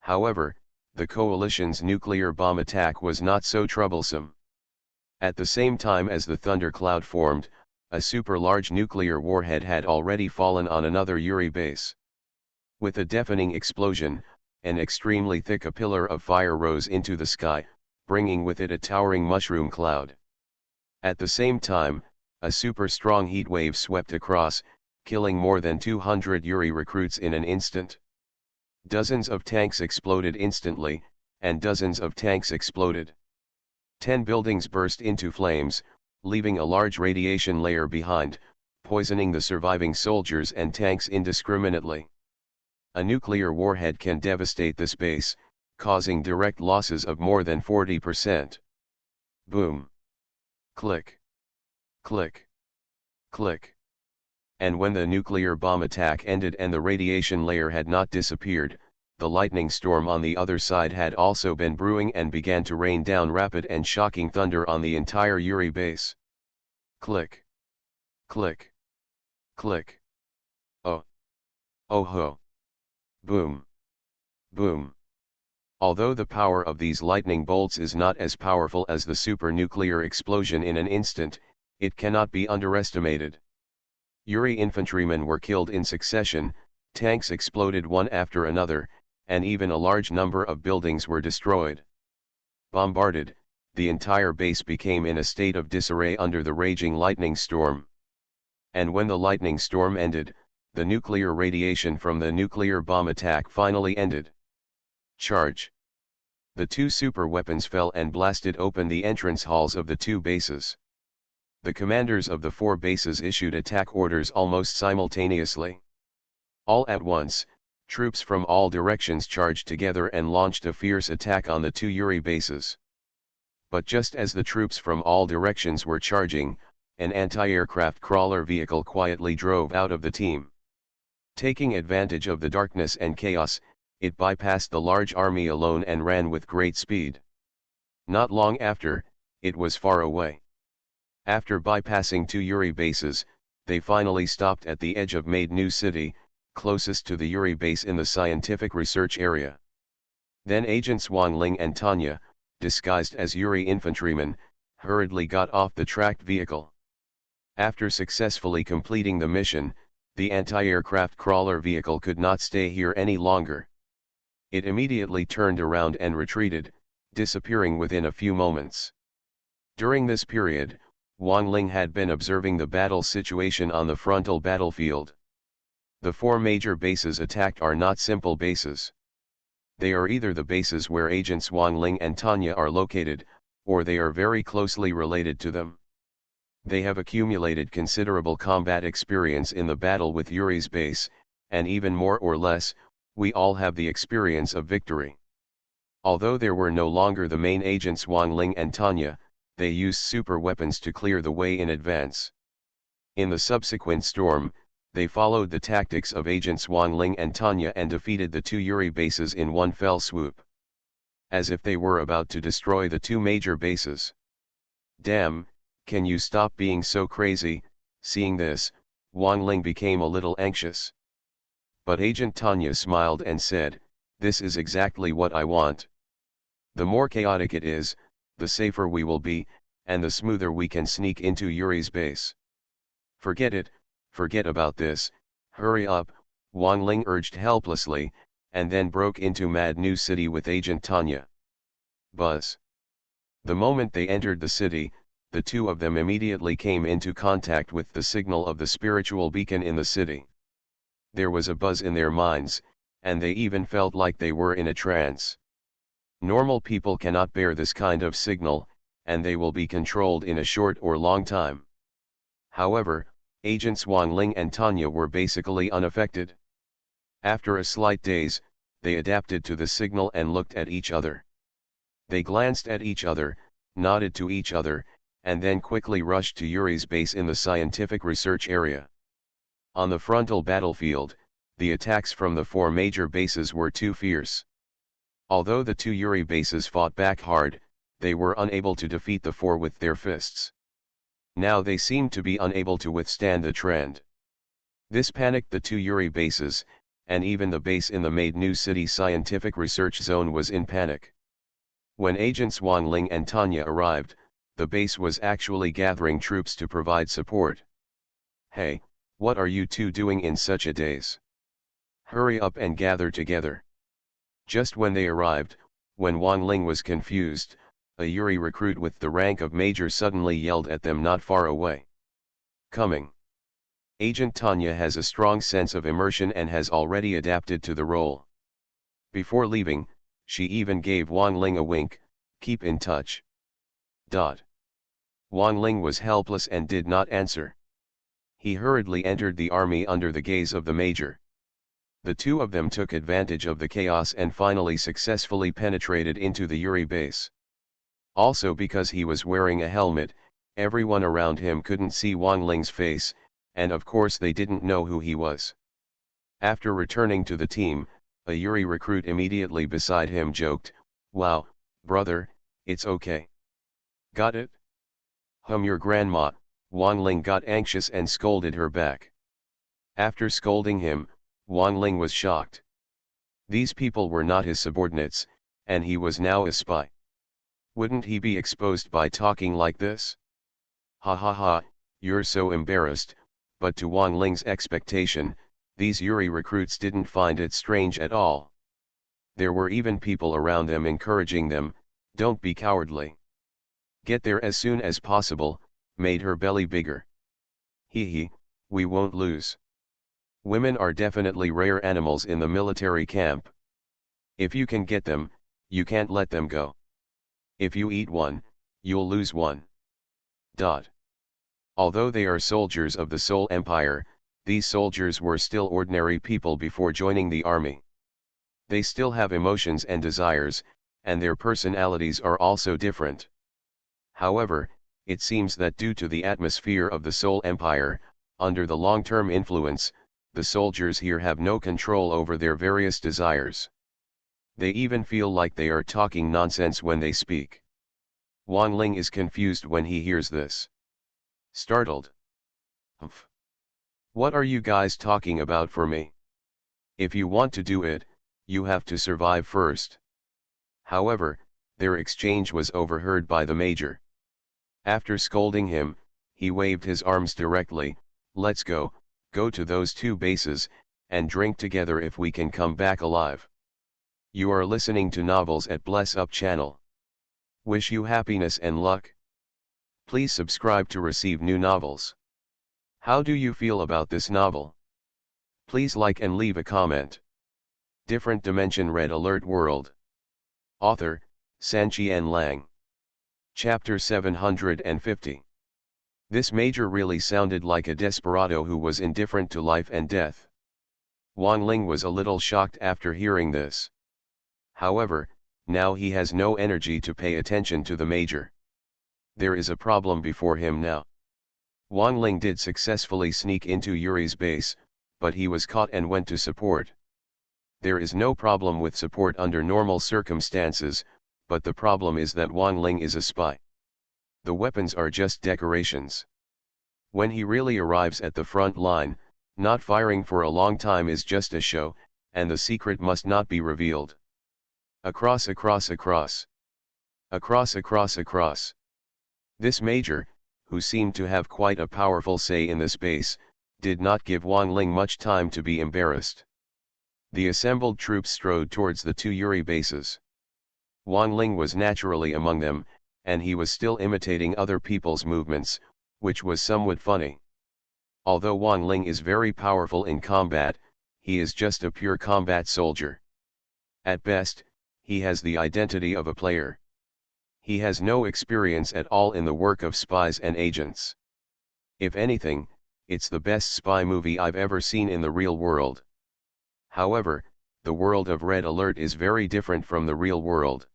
However, the coalition's nuclear bomb attack was not so troublesome. At the same time as the thundercloud formed, a super-large nuclear warhead had already fallen on another Yuri base. With a deafening explosion, an extremely thick pillar of fire rose into the sky, bringing with it a towering mushroom cloud. At the same time, a super-strong heat wave swept across, killing more than 200 Yuri recruits in an instant. Dozens of tanks exploded instantly, and dozens of tanks exploded. 10 buildings burst into flames, leaving a large radiation layer behind, poisoning the surviving soldiers and tanks indiscriminately. A nuclear warhead can devastate the space, causing direct losses of more than 40%. Boom. Click. Click. Click. And when the nuclear bomb attack ended and the radiation layer had not disappeared, the lightning storm on the other side had also been brewing and began to rain down rapid and shocking thunder on the entire Yuri base. Click. Click. Click. Oh. Oh ho. Boom. Boom. Although the power of these lightning bolts is not as powerful as the super-nuclear explosion in an instant, it cannot be underestimated. Yuri infantrymen were killed in succession, tanks exploded one after another, and even a large number of buildings were destroyed. Bombarded, the entire base became in a state of disarray under the raging lightning storm. And when the lightning storm ended, the nuclear radiation from the nuclear bomb attack finally ended. Charge. The 2 super weapons fell and blasted open the entrance halls of the 2 bases. The commanders of the 4 bases issued attack orders almost simultaneously. All at once, troops from all directions charged together and launched a fierce attack on the 2 Yuri bases. But just as the troops from all directions were charging, an anti-aircraft crawler vehicle quietly drove out of the team. Taking advantage of the darkness and chaos, it bypassed the large army alone and ran with great speed. Not long after, it was far away. After bypassing 2 Yuri bases, they finally stopped at the edge of Made New City, closest to the Yuri base in the scientific research area. Then agents Wang Ling and Tanya, disguised as Yuri infantrymen, hurriedly got off the tracked vehicle. After successfully completing the mission, the anti-aircraft crawler vehicle could not stay here any longer. It immediately turned around and retreated, disappearing within a few moments. During this period, Wang Ling had been observing the battle situation on the frontal battlefield. The 4 major bases attacked are not simple bases. They are either the bases where agents Wang Ling and Tanya are located, or they are very closely related to them. They have accumulated considerable combat experience in the battle with Yuri's base, and even more or less, we all have the experience of victory. Although there were no longer the main agents Wang Ling and Tanya, they used super weapons to clear the way in advance. In the subsequent storm, they followed the tactics of agents Wang Ling and Tanya and defeated the 2 Yuri bases in one fell swoop. As if they were about to destroy the 2 major bases. Damn, can you stop being so crazy? Seeing this, Wang Ling became a little anxious. But Agent Tanya smiled and said, "This is exactly what I want. The more chaotic it is, the safer we will be, and the smoother we can sneak into Yuri's base." "Forget it, forget about this, hurry up," Wang Ling urged helplessly, and then broke into Mad New City with Agent Tanya. Buzz. The moment they entered the city, the 2 of them immediately came into contact with the signal of the spiritual beacon in the city. There was a buzz in their minds, and they even felt like they were in a trance. Normal people cannot bear this kind of signal, and they will be controlled in a short or long time. However, agents Wang Ling and Tanya were basically unaffected. After a slight daze, they adapted to the signal and looked at each other. They glanced at each other, nodded to each other, and then quickly rushed to Yuri's base in the scientific research area. On the frontal battlefield, the attacks from the four major bases were too fierce. Although the two Yuri bases fought back hard, they were unable to defeat the four with their fists. Now they seemed to be unable to withstand the trend. This panicked the two Yuri bases, and even the base in the made new city scientific research zone was in panic. When agents Wang Ling and Tanya arrived, the base was actually gathering troops to provide support. "Hey, what are you two doing in such a daze? Hurry up and gather together." Just when they arrived, when Wang Ling was confused, a Yuri recruit with the rank of major suddenly yelled at them not far away. "Coming." Agent Tanya has a strong sense of immersion and has already adapted to the role. Before leaving, she even gave Wang Ling a wink, "Keep in touch." Wang Ling was helpless and did not answer. He hurriedly entered the army under the gaze of the major. The two of them took advantage of the chaos and finally successfully penetrated into the Yuri base. Also because he was wearing a helmet, everyone around him couldn't see Wang Ling's face, and of course they didn't know who he was. After returning to the team, a Yuri recruit immediately beside him joked, "Wow, brother, it's okay. Got it? Your grandma." Wang Ling got anxious and scolded her back. After scolding him, Wang Ling was shocked. These people were not his subordinates, and he was now a spy. Wouldn't he be exposed by talking like this? "Ha ha ha, you're so embarrassed," but to Wang Ling's expectation, these Yuri recruits didn't find it strange at all. There were even people around them encouraging them, "Don't be cowardly. Get there as soon as possible," made her belly bigger. "Hee, we won't lose. Women are definitely rare animals in the military camp. If you can get them, you can't let them go. If you eat one, you'll lose one." Although they are soldiers of the Seoul Empire, these soldiers were still ordinary people before joining the army. They still have emotions and desires, and their personalities are also different. However, it seems that due to the atmosphere of the Seoul Empire, under the long-term influence, the soldiers here have no control over their various desires. They even feel like they are talking nonsense when they speak. Wang Ling is confused when he hears this. Startled. "Humph. What are you guys talking about for me? If you want to do it, you have to survive first." However, their exchange was overheard by the major. After scolding him, he waved his arms directly, "Let's go to those two bases, and drink together if we can come back alive." You are listening to Novels at Bless Up channel. Wish you happiness and luck. Please subscribe to receive new novels. How do you feel about this novel? Please like and leave a comment. Different Dimension Red Alert World. Author, Sanqian Lang. Chapter 750. This major really sounded like a desperado who was indifferent to life and death. Wang Ling was a little shocked after hearing this. However, now he has no energy to pay attention to the major. There is a problem before him now. Wang Ling did successfully sneak into Yuri's base, but he was caught and went to support. There is no problem with support under normal circumstances, but the problem is that Wang Ling is a spy. The weapons are just decorations. When he really arrives at the front line, not firing for a long time is just a show, and the secret must not be revealed. Across. This major, who seemed to have quite a powerful say in the space, did not give Wang Ling much time to be embarrassed. The assembled troops strode towards the two Yuri bases. Wang Ling was naturally among them, and he was still imitating other people's movements, which was somewhat funny. Although Wang Ling is very powerful in combat, he is just a pure combat soldier. At best, he has the identity of a player. He has no experience at all in the work of spies and agents. If anything, it's the best spy movie I've ever seen in the real world. However, the world of Red Alert is very different from the real world.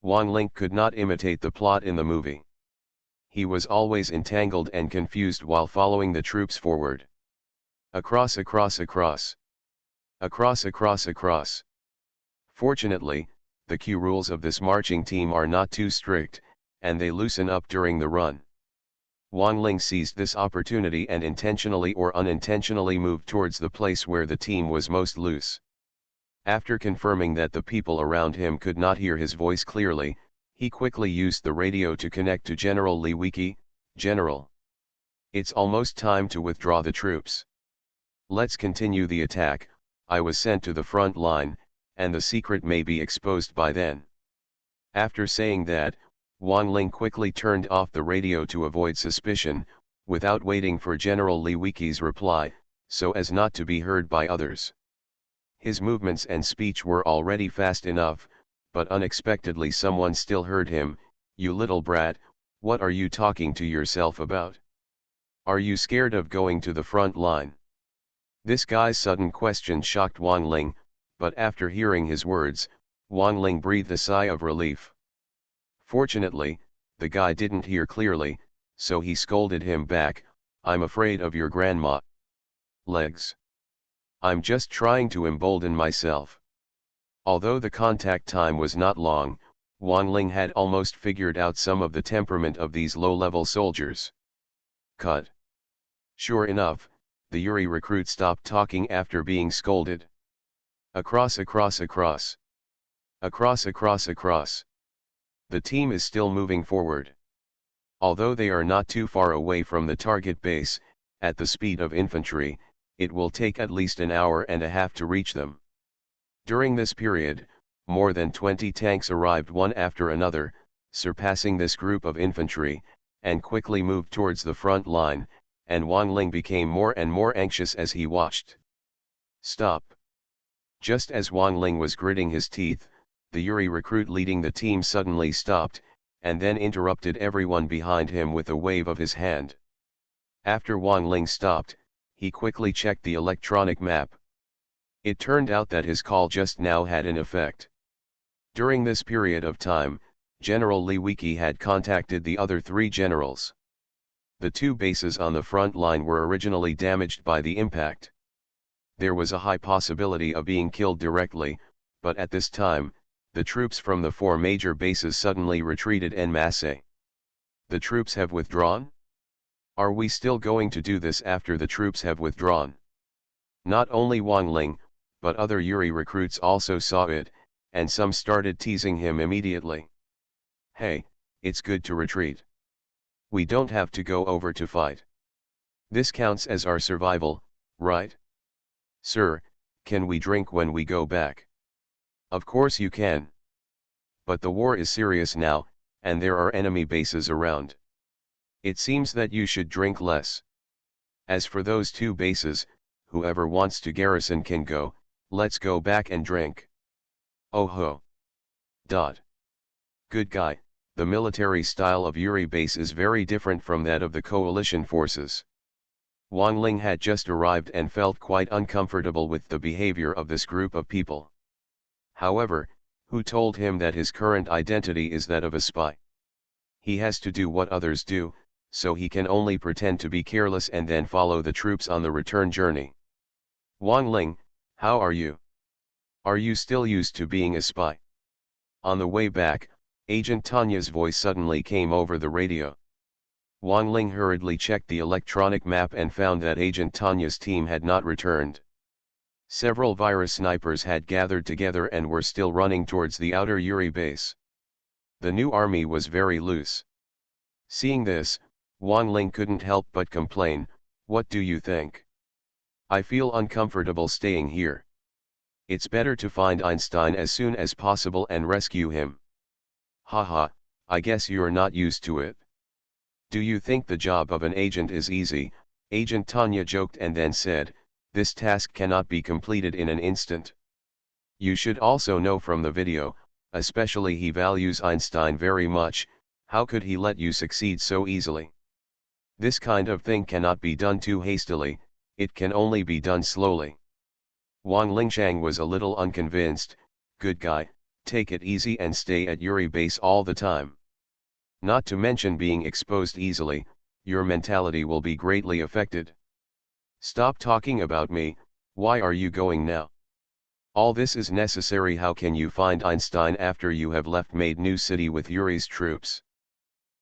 Wang Ling could not imitate the plot in the movie. He was always entangled and confused while following the troops forward. Across, across, across. Across, across, across. Fortunately, the Q rules of this marching team are not too strict, and they loosen up during the run. Wang Ling seized this opportunity and intentionally or unintentionally moved towards the place where the team was most loose. After confirming that the people around him could not hear his voice clearly, he quickly used the radio to connect to General Li Wiki. General, it's almost time to withdraw the troops. Let's continue the attack. I was sent to the front line, and the secret may be exposed by then. After saying that, Wang Ling quickly turned off the radio to avoid suspicion, without waiting for General Li Wiki's reply, so as not to be heard by others. His movements and speech were already fast enough, but unexpectedly someone still heard him. You little brat, what are you talking to yourself about? Are you scared of going to the front line? This guy's sudden question shocked Wang Ling, but after hearing his words, Wang Ling breathed a sigh of relief. Fortunately, the guy didn't hear clearly, so he scolded him back. I'm afraid of your grandma legs. I'm just trying to embolden myself. Although the contact time was not long, Wang Ling had almost figured out some of the temperament of these low-level soldiers. Cut. Sure enough, the Yuri recruit stopped talking after being scolded. Across, across, across. Across, across, across. The team is still moving forward. Although they are not too far away from the target base, at the speed of infantry, it will take at least an hour and a half to reach them. During this period, more than 20 tanks arrived one after another, surpassing this group of infantry, and quickly moved towards the front line, and Wang Ling became more and more anxious as he watched. Stop! Just as Wang Ling was gritting his teeth, the Yuri recruit leading the team suddenly stopped, and then interrupted everyone behind him with a wave of his hand. After Wang Ling stopped, he quickly checked the electronic map. It turned out that his call just now had an effect. During this period of time, General Li Wiki had contacted the other 3 generals. The 2 bases on the front line were originally damaged by the impact. There was a high possibility of being killed directly, but at this time, the troops from the 4 major bases suddenly retreated en masse. The troops have withdrawn? Are we still going to do this after the troops have withdrawn? Not only Wang Ling, but other Yuri recruits also saw it, and some started teasing him immediately. Hey, it's good to retreat. We don't have to go over to fight. This counts as our survival, right? Sir, can we drink when we go back? Of course you can. But the war is serious now, and there are enemy bases around. It seems that you should drink less. As for those 2 bases, whoever wants to garrison can go, let's go back and drink. Oh ho. Good guy, the military style of Yuri base is very different from that of the coalition forces. Wang Ling had just arrived and felt quite uncomfortable with the behavior of this group of people. However, who told him that his current identity is that of a spy? He has to do what others do, so he can only pretend to be careless and then follow the troops on the return journey. Wang Ling, how are you? Are you still used to being a spy? On the way back, Agent Tanya's voice suddenly came over the radio. Wang Ling hurriedly checked the electronic map and found that Agent Tanya's team had not returned. Several virus snipers had gathered together and were still running towards the outer Yuri base. The new army was very loose. Seeing this, Wang Ling couldn't help but complain, what do you think? I feel uncomfortable staying here. It's better to find Einstein as soon as possible and rescue him. Haha, I guess you're not used to it. Do you think the job of an agent is easy? Agent Tanya joked and then said, this task cannot be completed in an instant. You should also know from the video, especially he values Einstein very much, how could he let you succeed so easily? This kind of thing cannot be done too hastily, it can only be done slowly. Wang Lingshang was a little unconvinced. Good guy, Take it easy and stay at Yuri base all the time. Not to mention being exposed easily, your mentality will be greatly affected. Stop talking about me, why are you going now? All this is necessary. How can you find Einstein after you have left Made New City with Yuri's troops?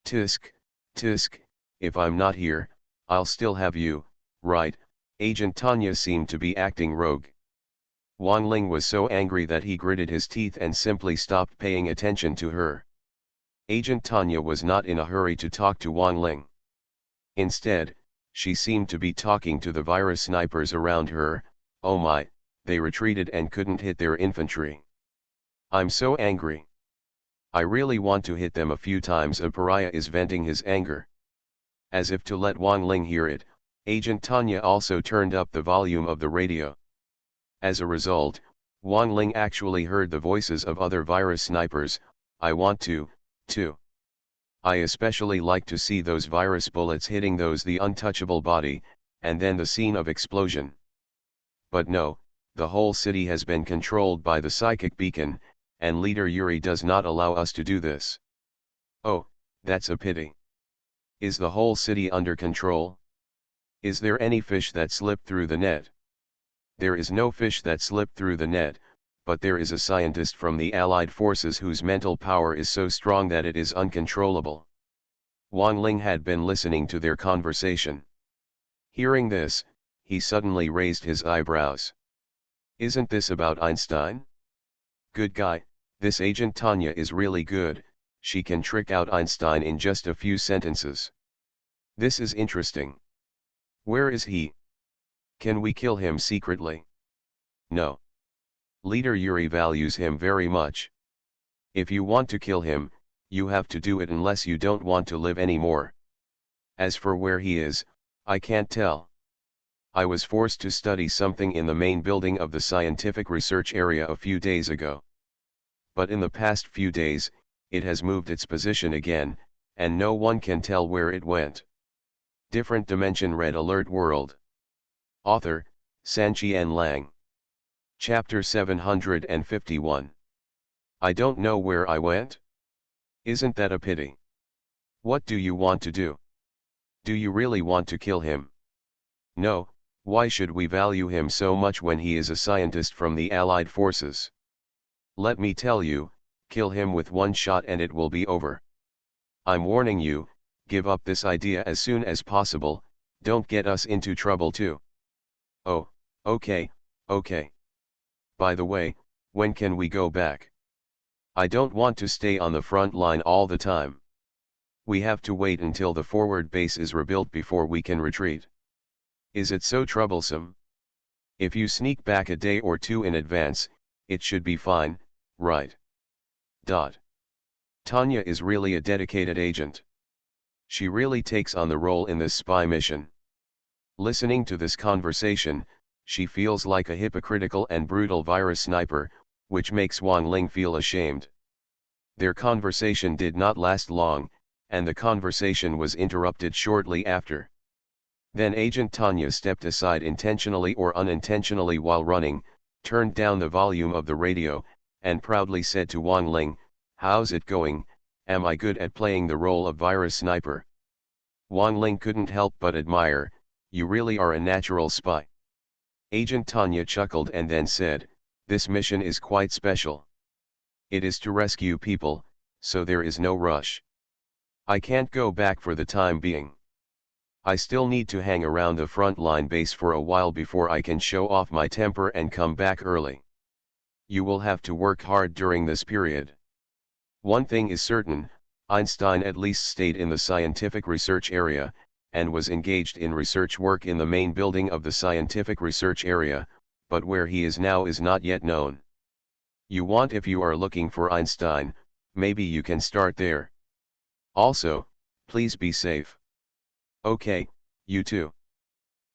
Tisk, tisk, if I'm not here, I'll still have you, right? Agent Tanya seemed to be acting rogue. Wang Ling was so angry that he gritted his teeth and simply stopped paying attention to her. Agent Tanya was not in a hurry to talk to Wang Ling. Instead, she seemed to be talking to the virus snipers around her. Oh my, they retreated and couldn't hit their infantry. I'm so angry. I really want to hit them a few times. A pariah is venting his anger. As if to let Wang Ling hear it, Agent Tanya also turned up the volume of the radio. As a result, Wang Ling actually heard the voices of other virus snipers. I want to, too. I especially like to see those virus bullets hitting the untouchable body, and then the scene of explosion. But no, the whole city has been controlled by the psychic beacon, and Leader Yuri does not allow us to do this. Oh, that's a pity. Is the whole city under control? Is there any fish that slipped through the net? There is no fish that slipped through the net, but there is a scientist from the Allied forces whose mental power is so strong that it is uncontrollable. Wang Ling had been listening to their conversation. Hearing this, he suddenly raised his eyebrows. Isn't this about Einstein? Good guy, this Agent Tanya is really good, she can trick out Einstein in just a few sentences. This is interesting. Where is he? Can we kill him secretly? No. Leader Yuri values him very much. If you want to kill him, you have to do it unless you don't want to live anymore. As for where he is, I can't tell. I was forced to study something in the main building of the scientific research area a few days ago. But in the past few days, it has moved its position again, and no one can tell where it went. Different Dimension Red Alert World. Author, Sanqian Lang. Chapter 751. I don't know where I went? Isn't that a pity? What do you want to do? Do you really want to kill him? No, why should we value him so much when he is a scientist from the Allied forces? Let me tell you, kill him with one shot and it will be over. I'm warning you, give up this idea as soon as possible, don't get us into trouble too. Oh, okay, okay. By the way, when can we go back? I don't want to stay on the front line all the time. We have to wait until the forward base is rebuilt before we can retreat. Is it so troublesome? If you sneak back a day or two in advance, it should be fine, right? Tanya is really a dedicated agent. She really takes on the role in this spy mission. Listening to this conversation, she feels like a hypocritical and brutal virus sniper, which makes Wang Ling feel ashamed. Their conversation did not last long, and the conversation was interrupted shortly after. Then Agent Tanya stepped aside intentionally or unintentionally while running, turned down the volume of the radio, and proudly said to Wang Ling, "How's it going? Am I good at playing the role of virus sniper?" Wang Ling couldn't help but admire, "You really are a natural spy." Agent Tanya chuckled and then said, "This mission is quite special. It is to rescue people, so there is no rush. I can't go back for the time being. I still need to hang around the frontline base for a while before I can show off my temper and come back early. You will have to work hard during this period. One thing is certain, Einstein at least stayed in the scientific research area, and was engaged in research work in the main building of the scientific research area, but where he is now is not yet known. If you are looking for Einstein, maybe you can start there. Also, please be safe. Okay, you too.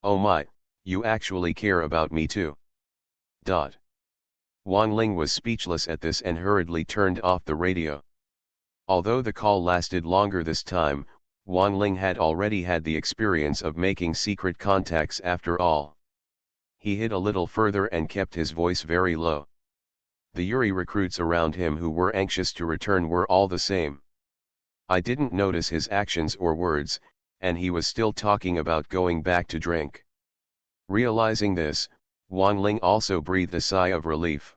Oh my, you actually care about me too. Wang Ling was speechless at this and hurriedly turned off the radio. Although the call lasted longer this time, Wang Ling had already had the experience of making secret contacts after all. He hid a little further and kept his voice very low. The Yuri recruits around him who were anxious to return were all the same. I didn't notice his actions or words, and he was still talking about going back to drink. Realizing this, Wang Ling also breathed a sigh of relief.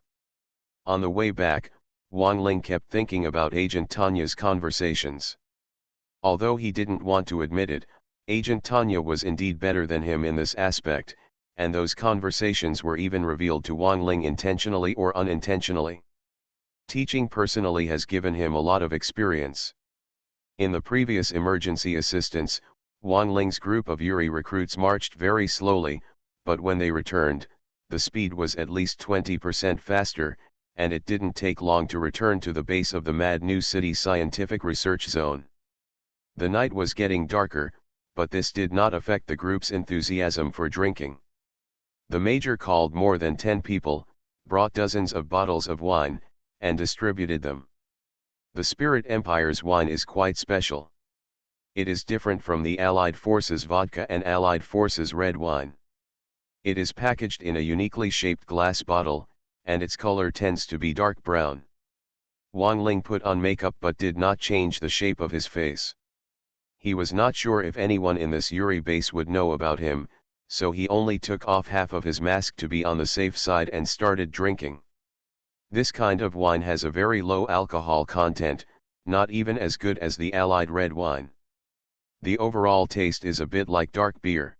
On the way back, Wang Ling kept thinking about Agent Tanya's conversations. Although he didn't want to admit it, Agent Tanya was indeed better than him in this aspect, and those conversations were even revealed to Wang Ling intentionally or unintentionally. Teaching personally has given him a lot of experience. In the previous emergency assistance, Wang Ling's group of Yuri recruits marched very slowly, but when they returned, the speed was at least 20% faster, and it didn't take long to return to the base of the Mad New City Scientific Research Zone. The night was getting darker, but this did not affect the group's enthusiasm for drinking. The major called more than 10 people, brought dozens of bottles of wine, and distributed them. The Spirit Empire's wine is quite special. It is different from the Allied Forces vodka and Allied Forces red wine. It is packaged in a uniquely shaped glass bottle, and its color tends to be dark brown. Wang Ling put on makeup but did not change the shape of his face. He was not sure if anyone in this Yuri base would know about him, so he only took off half of his mask to be on the safe side and started drinking. This kind of wine has a very low alcohol content, not even as good as the Allied red wine. The overall taste is a bit like dark beer.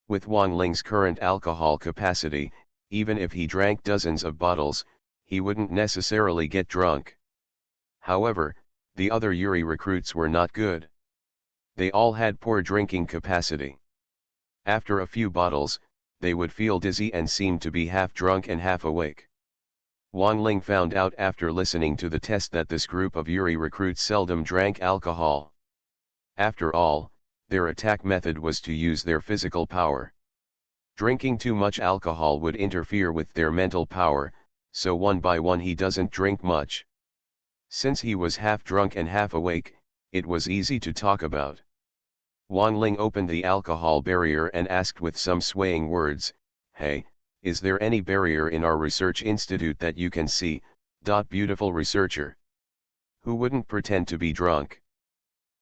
With Wang Ling's current alcohol capacity, even if he drank dozens of bottles, he wouldn't necessarily get drunk. However, the other Yuri recruits were not good. They all had poor drinking capacity. After a few bottles, they would feel dizzy and seem to be half drunk and half awake. Wang Ling found out after listening to the test that this group of Yuri recruits seldom drank alcohol. After all, their attack method was to use their physical power. Drinking too much alcohol would interfere with their mental power, so one by one he doesn't drink much. Since he was half drunk and half awake, it was easy to talk about. Wang Ling opened the alcohol barrier and asked with some swaying words, "Hey, is there any barrier in our research institute that you can see, beautiful researcher? Who wouldn't pretend to be drunk?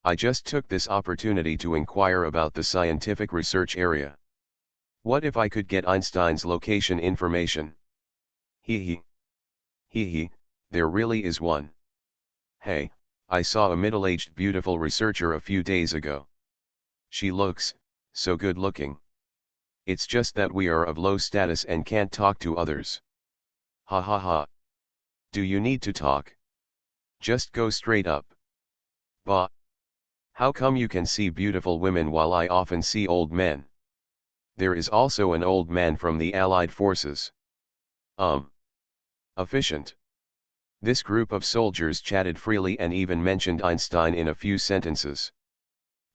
I just took this opportunity to inquire about the scientific research area. What if I could get Einstein's location information? Hee hee, there really is one. Hey, I saw a middle-aged beautiful researcher a few days ago. She looks so good looking. It's just that we are of low status and can't talk to others. Ha ha ha. Do you need to talk? Just go straight up. Bah. How come you can see beautiful women while I often see old men? There is also an old man from the Allied forces. Efficient. This group of soldiers chatted freely and even mentioned Einstein in a few sentences.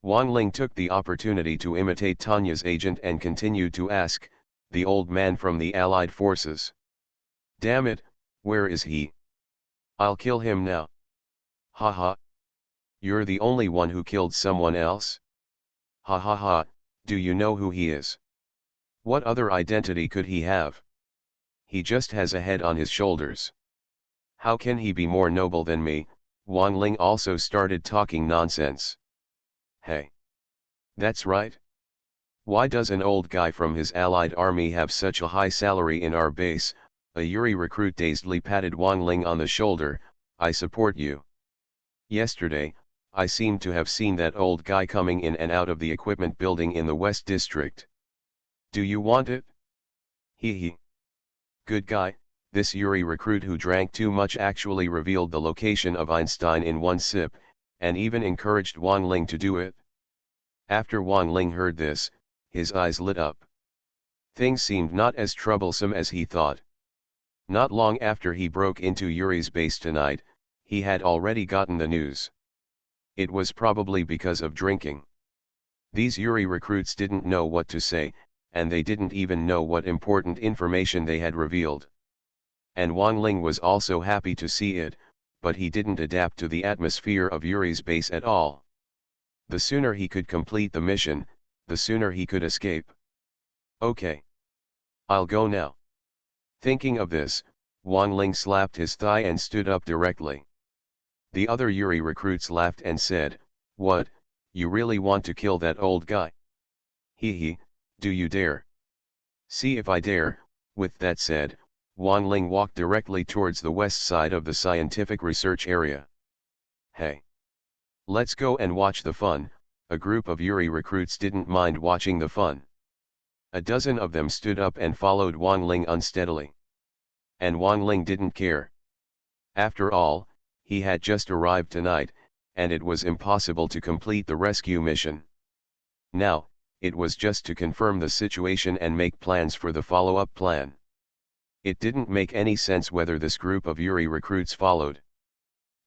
Wang Ling took the opportunity to imitate Tanya's agent and continued to ask, the old man from the Allied forces. Damn it, where is he? I'll kill him now. Ha ha. You're the only one who killed someone else? Ha ha ha, do you know who he is? What other identity could he have? He just has a head on his shoulders. How can he be more noble than me? Wang Ling also started talking nonsense. Hey. That's right. Why does an old guy from his allied army have such a high salary in our base? A Yuri recruit dazedly patted Wang Ling on the shoulder. I support you. Yesterday, I seem to have seen that old guy coming in and out of the equipment building in the West District. Do you want it? Hee. Good guy. This Yuri recruit who drank too much actually revealed the location of Einstein in one sip, and even encouraged Wang Ling to do it. After Wang Ling heard this, his eyes lit up. Things seemed not as troublesome as he thought. Not long after he broke into Yuri's base tonight, he had already gotten the news. It was probably because of drinking. These Yuri recruits didn't know what to say, and they didn't even know what important information they had revealed. And Wang Ling was also happy to see it, but he didn't adapt to the atmosphere of Yuri's base at all. The sooner he could complete the mission, the sooner he could escape. Okay. I'll go now. Thinking of this, Wang Ling slapped his thigh and stood up directly. The other Yuri recruits laughed and said, "What, you really want to kill that old guy? Hee hee, do you dare? See if I dare." With that said, Wang Ling walked directly towards the west side of the scientific research area. "Hey! Let's go and watch the fun." A group of Yuri recruits didn't mind watching the fun. A dozen of them stood up and followed Wang Ling unsteadily. And Wang Ling didn't care. After all, he had just arrived tonight, and it was impossible to complete the rescue mission. Now, it was just to confirm the situation and make plans for the follow-up plan. It didn't make any sense whether this group of Yuri recruits followed.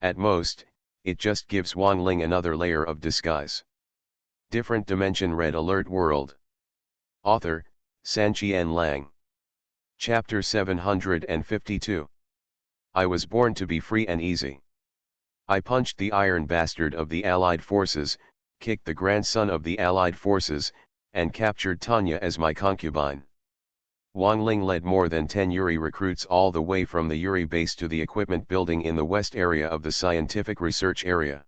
At most, it just gives Wang Ling another layer of disguise. Different Dimension Red Alert World. Author, Sanqian Lang. Chapter 752. I was born to be free and easy. I punched the iron bastard of the Allied forces, kicked the grandson of the Allied forces, and captured Tanya as my concubine. Wang Ling led more than 10 Yuri recruits all the way from the Yuri base to the equipment building in the west area of the scientific research area.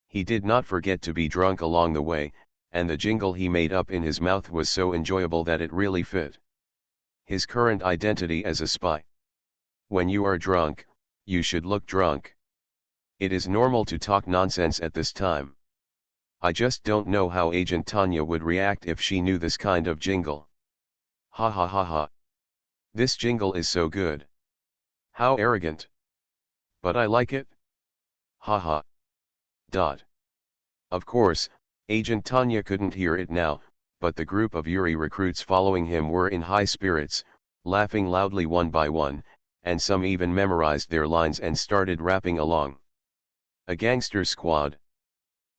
He did not forget to be drunk along the way, and the jingle he made up in his mouth was so enjoyable that it really fit his current identity as a spy. When you are drunk, you should look drunk. It is normal to talk nonsense at this time. I just don't know how Agent Tanya would react if she knew this kind of jingle. Ha ha ha ha. This jingle is so good. How arrogant. But I like it. Ha ha. Dot. Of course, Agent Tanya couldn't hear it now, but the group of Yuri recruits following him were in high spirits, laughing loudly one by one, and some even memorized their lines and started rapping along. A gangster squad.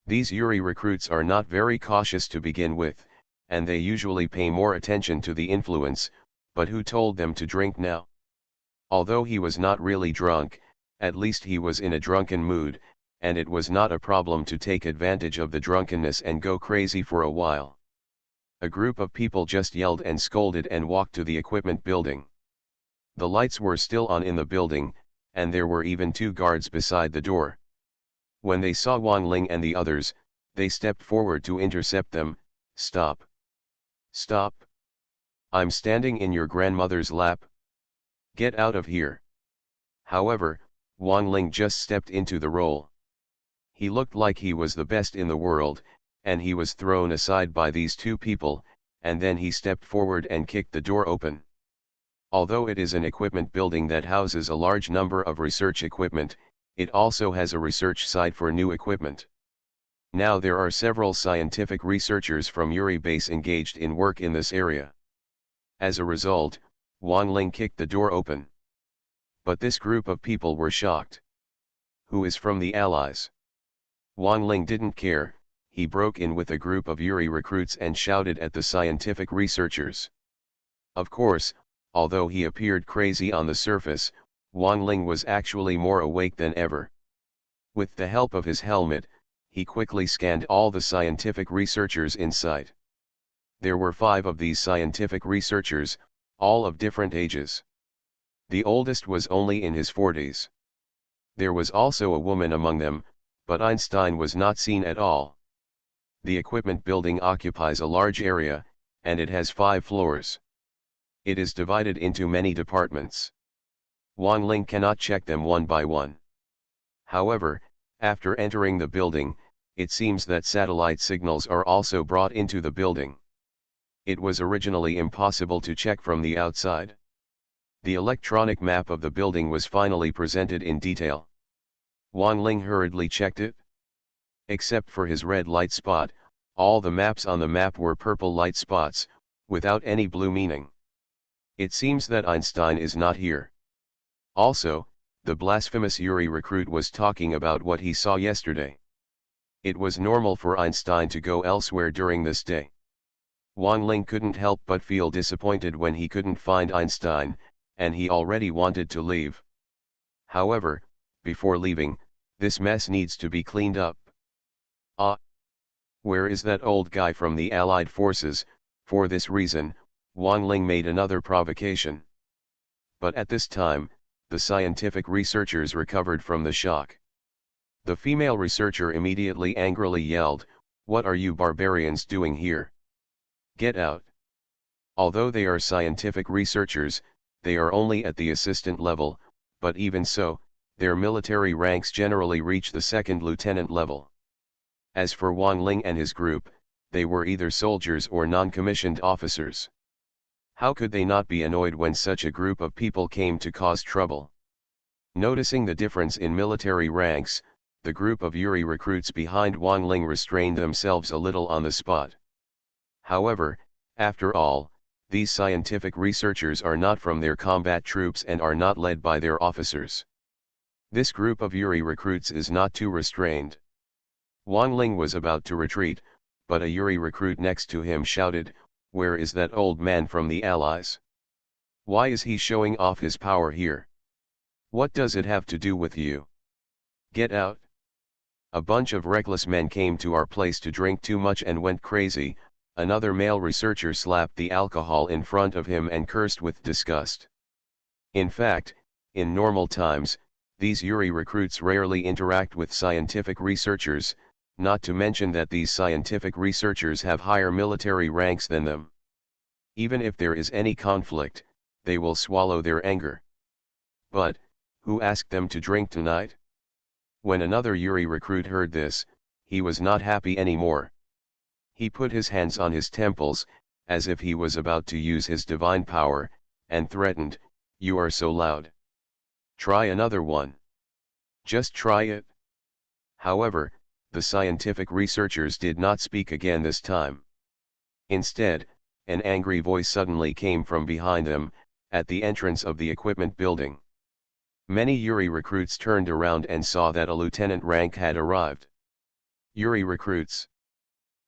These Yuri recruits are not very cautious to begin with, and they usually pay more attention to the influence, but who told them to drink now? Although he was not really drunk, at least he was in a drunken mood, and it was not a problem to take advantage of the drunkenness and go crazy for a while. A group of people just yelled and scolded and walked to the equipment building. The lights were still on in the building, and there were even 2 guards beside the door. When they saw Wang Ling and the others, they stepped forward to intercept them. "Stop! Stop! I'm standing in your grandmother's lap. Get out of here." However, Wang Ling just stepped into the role. He looked like he was the best in the world, and he was thrown aside by these 2 people, and then he stepped forward and kicked the door open. Although it is an equipment building that houses a large number of research equipment, it also has a research site for new equipment. Now there are several scientific researchers from Yuri base engaged in work in this area. As a result, Wang Ling kicked the door open. But this group of people were shocked. Who is from the Allies? Wang Ling didn't care. He broke in with a group of Yuri recruits and shouted at the scientific researchers. Of course, although he appeared crazy on the surface, Wang Ling was actually more awake than ever. With the help of his helmet, he quickly scanned all the scientific researchers in sight. There were 5 of these scientific researchers, all of different ages. The oldest was only in his 40s. There was also a woman among them, but Einstein was not seen at all. The equipment building occupies a large area, and it has 5 floors. It is divided into many departments. Wang Ling cannot check them one by one. However, after entering the building, it seems that satellite signals are also brought into the building. It was originally impossible to check from the outside. The electronic map of the building was finally presented in detail. Wang Ling hurriedly checked it. Except for his red light spot, all the maps on the map were purple light spots, without any blue meaning. It seems that Einstein is not here. Also, the blasphemous Yuri recruit was talking about what he saw yesterday. It was normal for Einstein to go elsewhere during this day. Wang Ling couldn't help but feel disappointed when he couldn't find Einstein, and he already wanted to leave. However, before leaving, this mess needs to be cleaned up. Ah! Where is that old guy from the Allied forces? For this reason, Wang Ling made another provocation. But at this time, the scientific researchers recovered from the shock. The female researcher immediately angrily yelled, "What are you barbarians doing here? Get out!" Although they are scientific researchers, they are only at the assistant level, but even so, their military ranks generally reach the second lieutenant level. As for Wang Ling and his group, they were either soldiers or non-commissioned officers. How could they not be annoyed when such a group of people came to cause trouble? Noticing the difference in military ranks, the group of Yuri recruits behind Wang Ling restrained themselves a little on the spot. However, after all, these scientific researchers are not from their combat troops and are not led by their officers. This group of Yuri recruits is not too restrained. Wang Ling was about to retreat, but a Yuri recruit next to him shouted, "Where is that old man from the Allies? Why is he showing off his power here? What does it have to do with you? Get out!" "A bunch of reckless men came to our place to drink too much and went crazy," another male researcher slapped the alcohol in front of him and cursed with disgust. In fact, in normal times, these Yuri recruits rarely interact with scientific researchers, not to mention that these scientific researchers have higher military ranks than them. Even if there is any conflict, they will swallow their anger. But, who asked them to drink tonight? When another Yuri recruit heard this, he was not happy anymore. He put his hands on his temples, as if he was about to use his divine power, and threatened, "You are so loud. Try another one. Just try it." However, the scientific researchers did not speak again this time. Instead, an angry voice suddenly came from behind them, at the entrance of the equipment building. Many Yuri recruits turned around and saw that a lieutenant rank had arrived. Yuri recruits.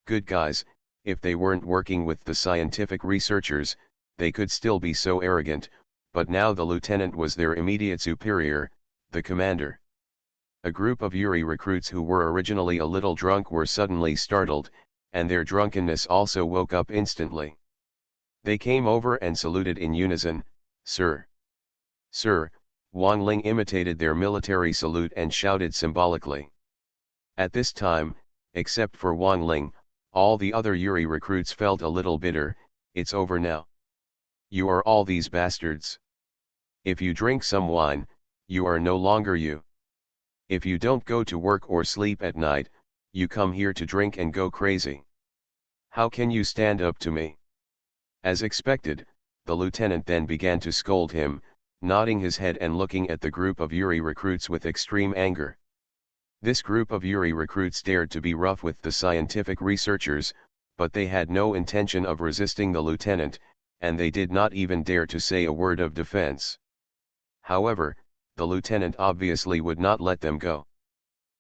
Good guys, if they weren't working with the scientific researchers, they could still be so arrogant, but now the lieutenant was their immediate superior, the commander. A group of Yuri recruits who were originally a little drunk were suddenly startled, and their drunkenness also woke up instantly. They came over and saluted in unison, "Sir." "Sir." Wang Ling imitated their military salute and shouted symbolically. At this time, except for Wang Ling, all the other Yuri recruits felt a little bitter. It's over now. You are all these bastards. If you drink some wine, you are no longer you. If you don't go to work or sleep at night, you come here to drink and go crazy. How can you stand up to me?" As expected, the lieutenant then began to scold him, nodding his head and looking at the group of Yuri recruits with extreme anger. This group of Yuri recruits dared to be rough with the scientific researchers, but they had no intention of resisting the lieutenant, and they did not even dare to say a word of defense. However, the lieutenant obviously would not let them go.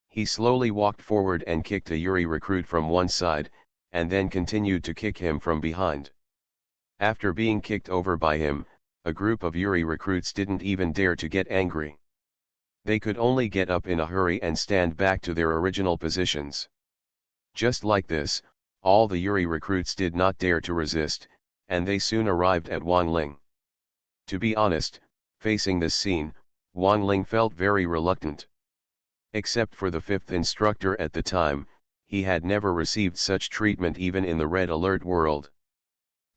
He slowly walked forward and kicked a Yuri recruit from one side, and then continued to kick him from behind. After being kicked over by him, a group of Yuri recruits didn't even dare to get angry. They could only get up in a hurry and stand back to their original positions. Just like this, all the Yuri recruits did not dare to resist, and they soon arrived at Wang Ling. To be honest, facing this scene, Wang Ling felt very reluctant. Except for the fifth instructor at the time, he had never received such treatment even in the red alert world.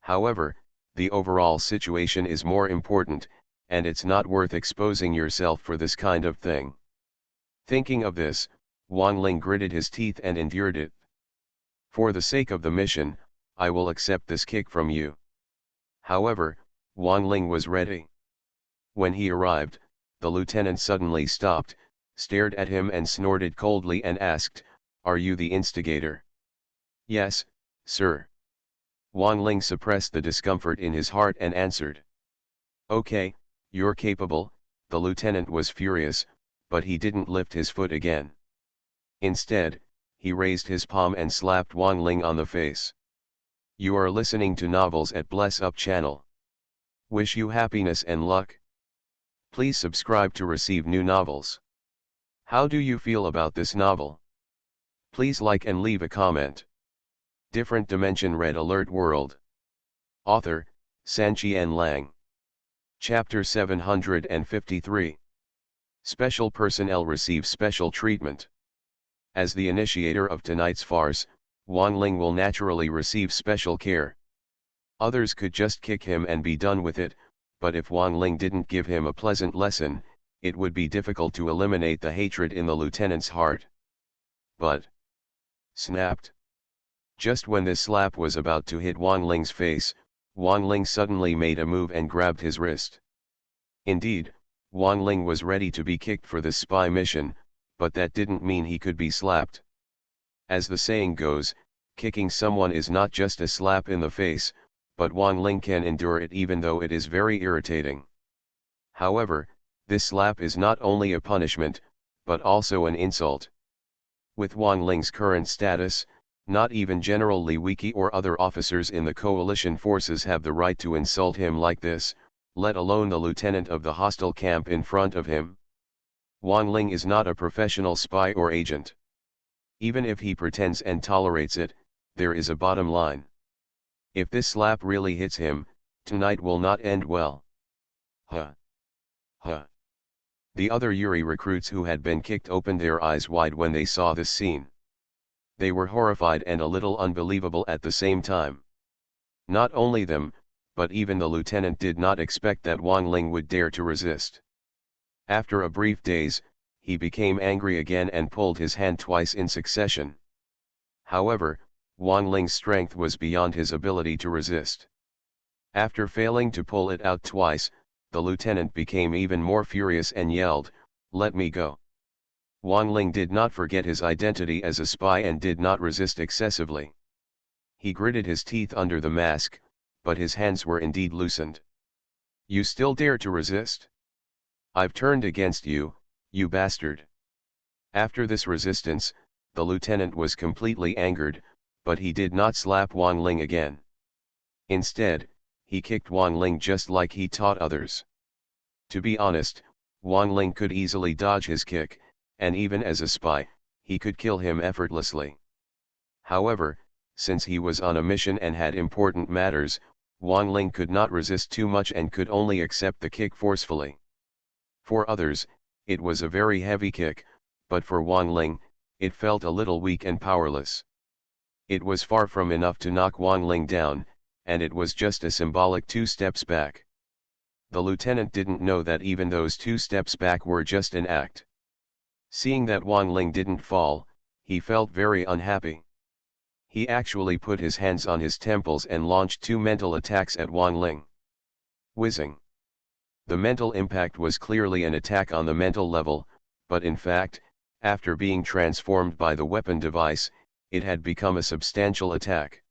However, the overall situation is more important, and it's not worth exposing yourself for this kind of thing. Thinking of this, Wang Ling gritted his teeth and endured it. "For the sake of the mission, I will accept this kick from you." However, Wang Ling was ready. When he arrived, the lieutenant suddenly stopped, stared at him and snorted coldly and asked, "Are you the instigator?" "Yes, sir." Wang Ling suppressed the discomfort in his heart and answered. "Okay, you're capable." The lieutenant was furious, but he didn't lift his foot again. Instead, he raised his palm and slapped Wang Ling on the face. "You are listening to novels at Bless Up channel. Wish you happiness and luck. Please subscribe to receive new novels. How do you feel about this novel? Please like and leave a comment. Different Dimension Red Alert World. Author, Sanqian Lang. Chapter 753. Special personnel receive special treatment. As the initiator of tonight's farce, Wang Ling will naturally receive special care. Others could just kick him and be done with it, but if Wang Ling didn't give him a pleasant lesson, it would be difficult to eliminate the hatred in the lieutenant's heart. But snapped. Just when this slap was about to hit Wang Ling's face, Wang Ling suddenly made a move and grabbed his wrist. Indeed, Wang Ling was ready to be kicked for this spy mission, but that didn't mean he could be slapped. As the saying goes, kicking someone is not just a slap in the face, but Wang Ling can endure it even though it is very irritating. However, this slap is not only a punishment, but also an insult. With Wang Ling's current status, not even General Li Wiki or other officers in the coalition forces have the right to insult him like this, let alone the lieutenant of the hostile camp in front of him. Wang Ling is not a professional spy or agent. Even if he pretends and tolerates it, there is a bottom line. If this slap really hits him, tonight will not end well. Huh. Huh. The other Yuri recruits who had been kicked opened their eyes wide when they saw this scene. They were horrified and a little unbelievable at the same time. Not only them, but even the lieutenant did not expect that Wang Ling would dare to resist. After a brief daze, he became angry again and pulled his hand twice in succession. However, Wang Ling's strength was beyond his ability to resist. After failing to pull it out twice, the lieutenant became even more furious and yelled, "Let me go." Wang Ling did not forget his identity as a spy and did not resist excessively. He gritted his teeth under the mask, but his hands were indeed loosened. "You still dare to resist? I've turned against you, you bastard." After this resistance, the lieutenant was completely angered, but he did not slap Wang Ling again. Instead, he kicked Wang Ling just like he taught others. To be honest, Wang Ling could easily dodge his kick, and even as a spy, he could kill him effortlessly. However, since he was on a mission and had important matters, Wang Ling could not resist too much and could only accept the kick forcefully. For others, it was a very heavy kick, but for Wang Ling, it felt a little weak and powerless. It was far from enough to knock Wang Ling down, and it was just a symbolic 2 steps back. The lieutenant didn't know that even those 2 steps back were just an act. Seeing that Wang Ling didn't fall, he felt very unhappy. He actually put his hands on his temples and launched 2 mental attacks at Wang Ling. Whizzing. The mental impact was clearly an attack on the mental level, but in fact, after being transformed by the weapon device, it had become a substantial attack.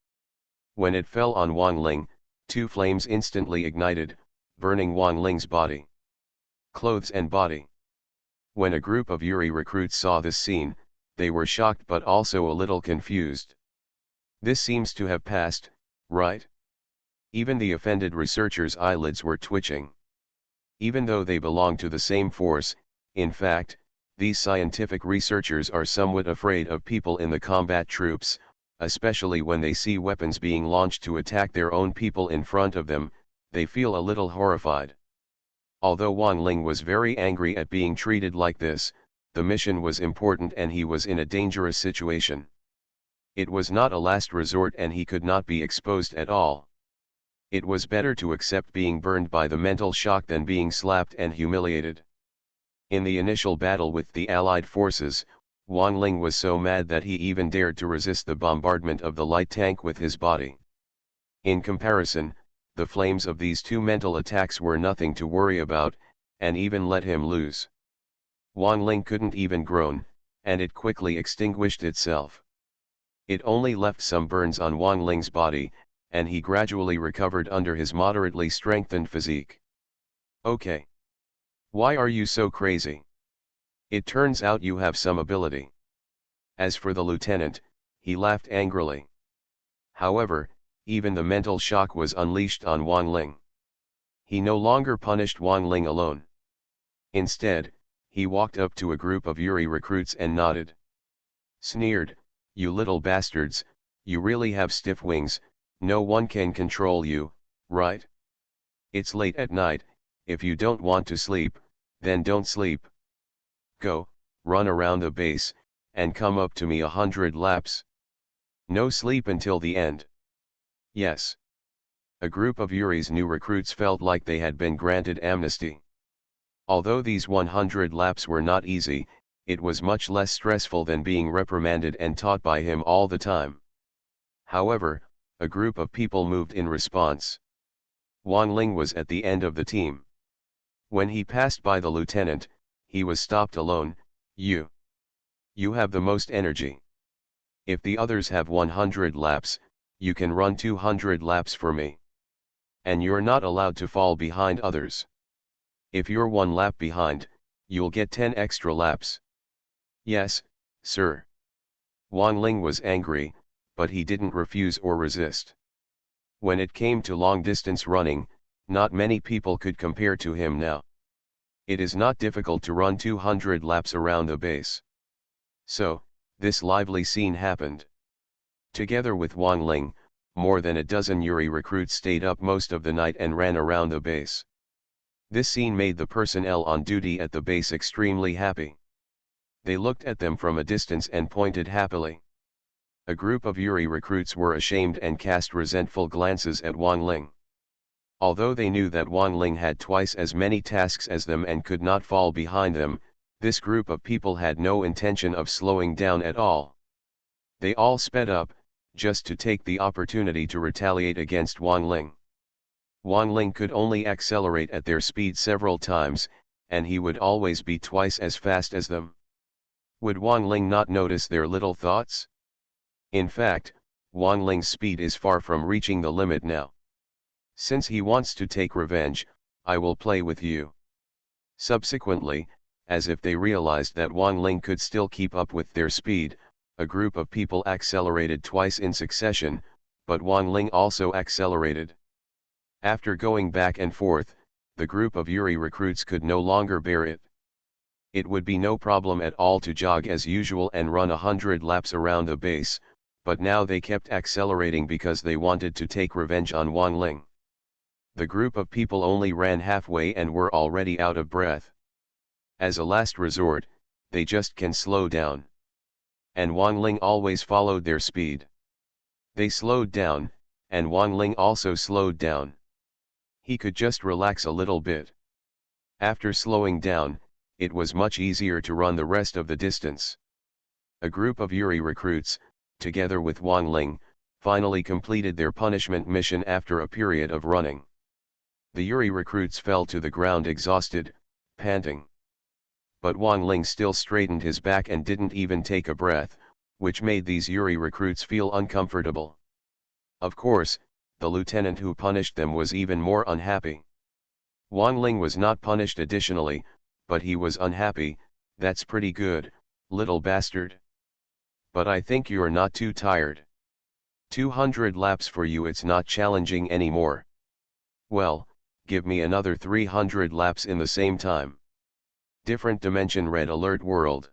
When it fell on Wang Ling, 2 flames instantly ignited, burning Wang Ling's body, clothes and body. When a group of Yuri recruits saw this scene, they were shocked but also a little confused. This seems to have passed, right? Even the offended researchers' eyelids were twitching. Even though they belong to the same force, in fact, these scientific researchers are somewhat afraid of people in the combat troops, especially when they see weapons being launched to attack their own people in front of them. They feel a little horrified. Although Wang Ling was very angry at being treated like this, the mission was important and he was in a dangerous situation. It was not a last resort and he could not be exposed at all. It was better to accept being burned by the mental shock than being slapped and humiliated. In the initial battle with the Allied forces, Wang Ling was so mad that he even dared to resist the bombardment of the light tank with his body. In comparison, the flames of these 2 mental attacks were nothing to worry about, and even let him lose. Wang Ling couldn't even groan, and it quickly extinguished itself. It only left some burns on Wang Ling's body, and he gradually recovered under his moderately strengthened physique. "Okay. Why are you so crazy? It turns out you have some ability." As for the lieutenant, he laughed angrily. However, even the mental shock was unleashed on Wang Ling. He no longer punished Wang Ling alone. Instead, he walked up to a group of Yuri recruits and nodded. Sneered, "You little bastards, you really have stiff wings, no one can control you, right? It's late at night, if you don't want to sleep, then don't sleep. Go, run around the base, and come up to me 100 laps. No sleep until the end. Yes. A group of Yuri's new recruits felt like they had been granted amnesty. Although these 100 laps were not easy, it was much less stressful than being reprimanded and taught by him all the time. However, a group of people moved in response. Wang Ling was at the end of the team. When he passed by the lieutenant, he was stopped alone. You have the most energy. If the others have 100 laps, you can run 200 laps for me. And you're not allowed to fall behind others. If you're 1 lap behind, you'll get 10 extra laps. Yes, sir. Wang Ling was angry, but he didn't refuse or resist. When it came to long-distance running, not many people could compare to him now. It is not difficult to run 200 laps around the base. So, this lively scene happened. Together with Wang Ling, more than a dozen Yuri recruits stayed up most of the night and ran around the base. This scene made the personnel on duty at the base extremely happy. They looked at them from a distance and pointed happily. A group of Yuri recruits were ashamed and cast resentful glances at Wang Ling. Although they knew that Wang Ling had twice as many tasks as them and could not fall behind them, this group of people had no intention of slowing down at all. They all sped up, just to take the opportunity to retaliate against Wang Ling. Wang Ling could only accelerate at their speed several times, and he would always be twice as fast as them. Would Wang Ling not notice their little thoughts? In fact, Wang Ling's speed is far from reaching the limit now. Since he wants to take revenge, I will play with you. Subsequently, as if they realized that Wang Ling could still keep up with their speed, a group of people accelerated twice in succession, but Wang Ling also accelerated. After going back and forth, the group of Yuri recruits could no longer bear it. It would be no problem at all to jog as usual and run 100 laps around the base, but now they kept accelerating because they wanted to take revenge on Wang Ling. The group of people only ran halfway and were already out of breath. As a last resort, they just can slow down. And Wang Ling always followed their speed. They slowed down, and Wang Ling also slowed down. He could just relax a little bit. After slowing down, it was much easier to run the rest of the distance. A group of Yuri recruits, together with Wang Ling, finally completed their punishment mission after a period of running. The Yuri recruits fell to the ground exhausted, panting. But Wang Ling still straightened his back and didn't even take a breath, which made these Yuri recruits feel uncomfortable. Of course, the lieutenant who punished them was even more unhappy. Wang Ling was not punished additionally, but he was unhappy. That's pretty good, little bastard. But I think you're not too tired. 200 laps for you, it's not challenging anymore. Well, give me another 300 laps in the same time. Different Dimension Red Alert World.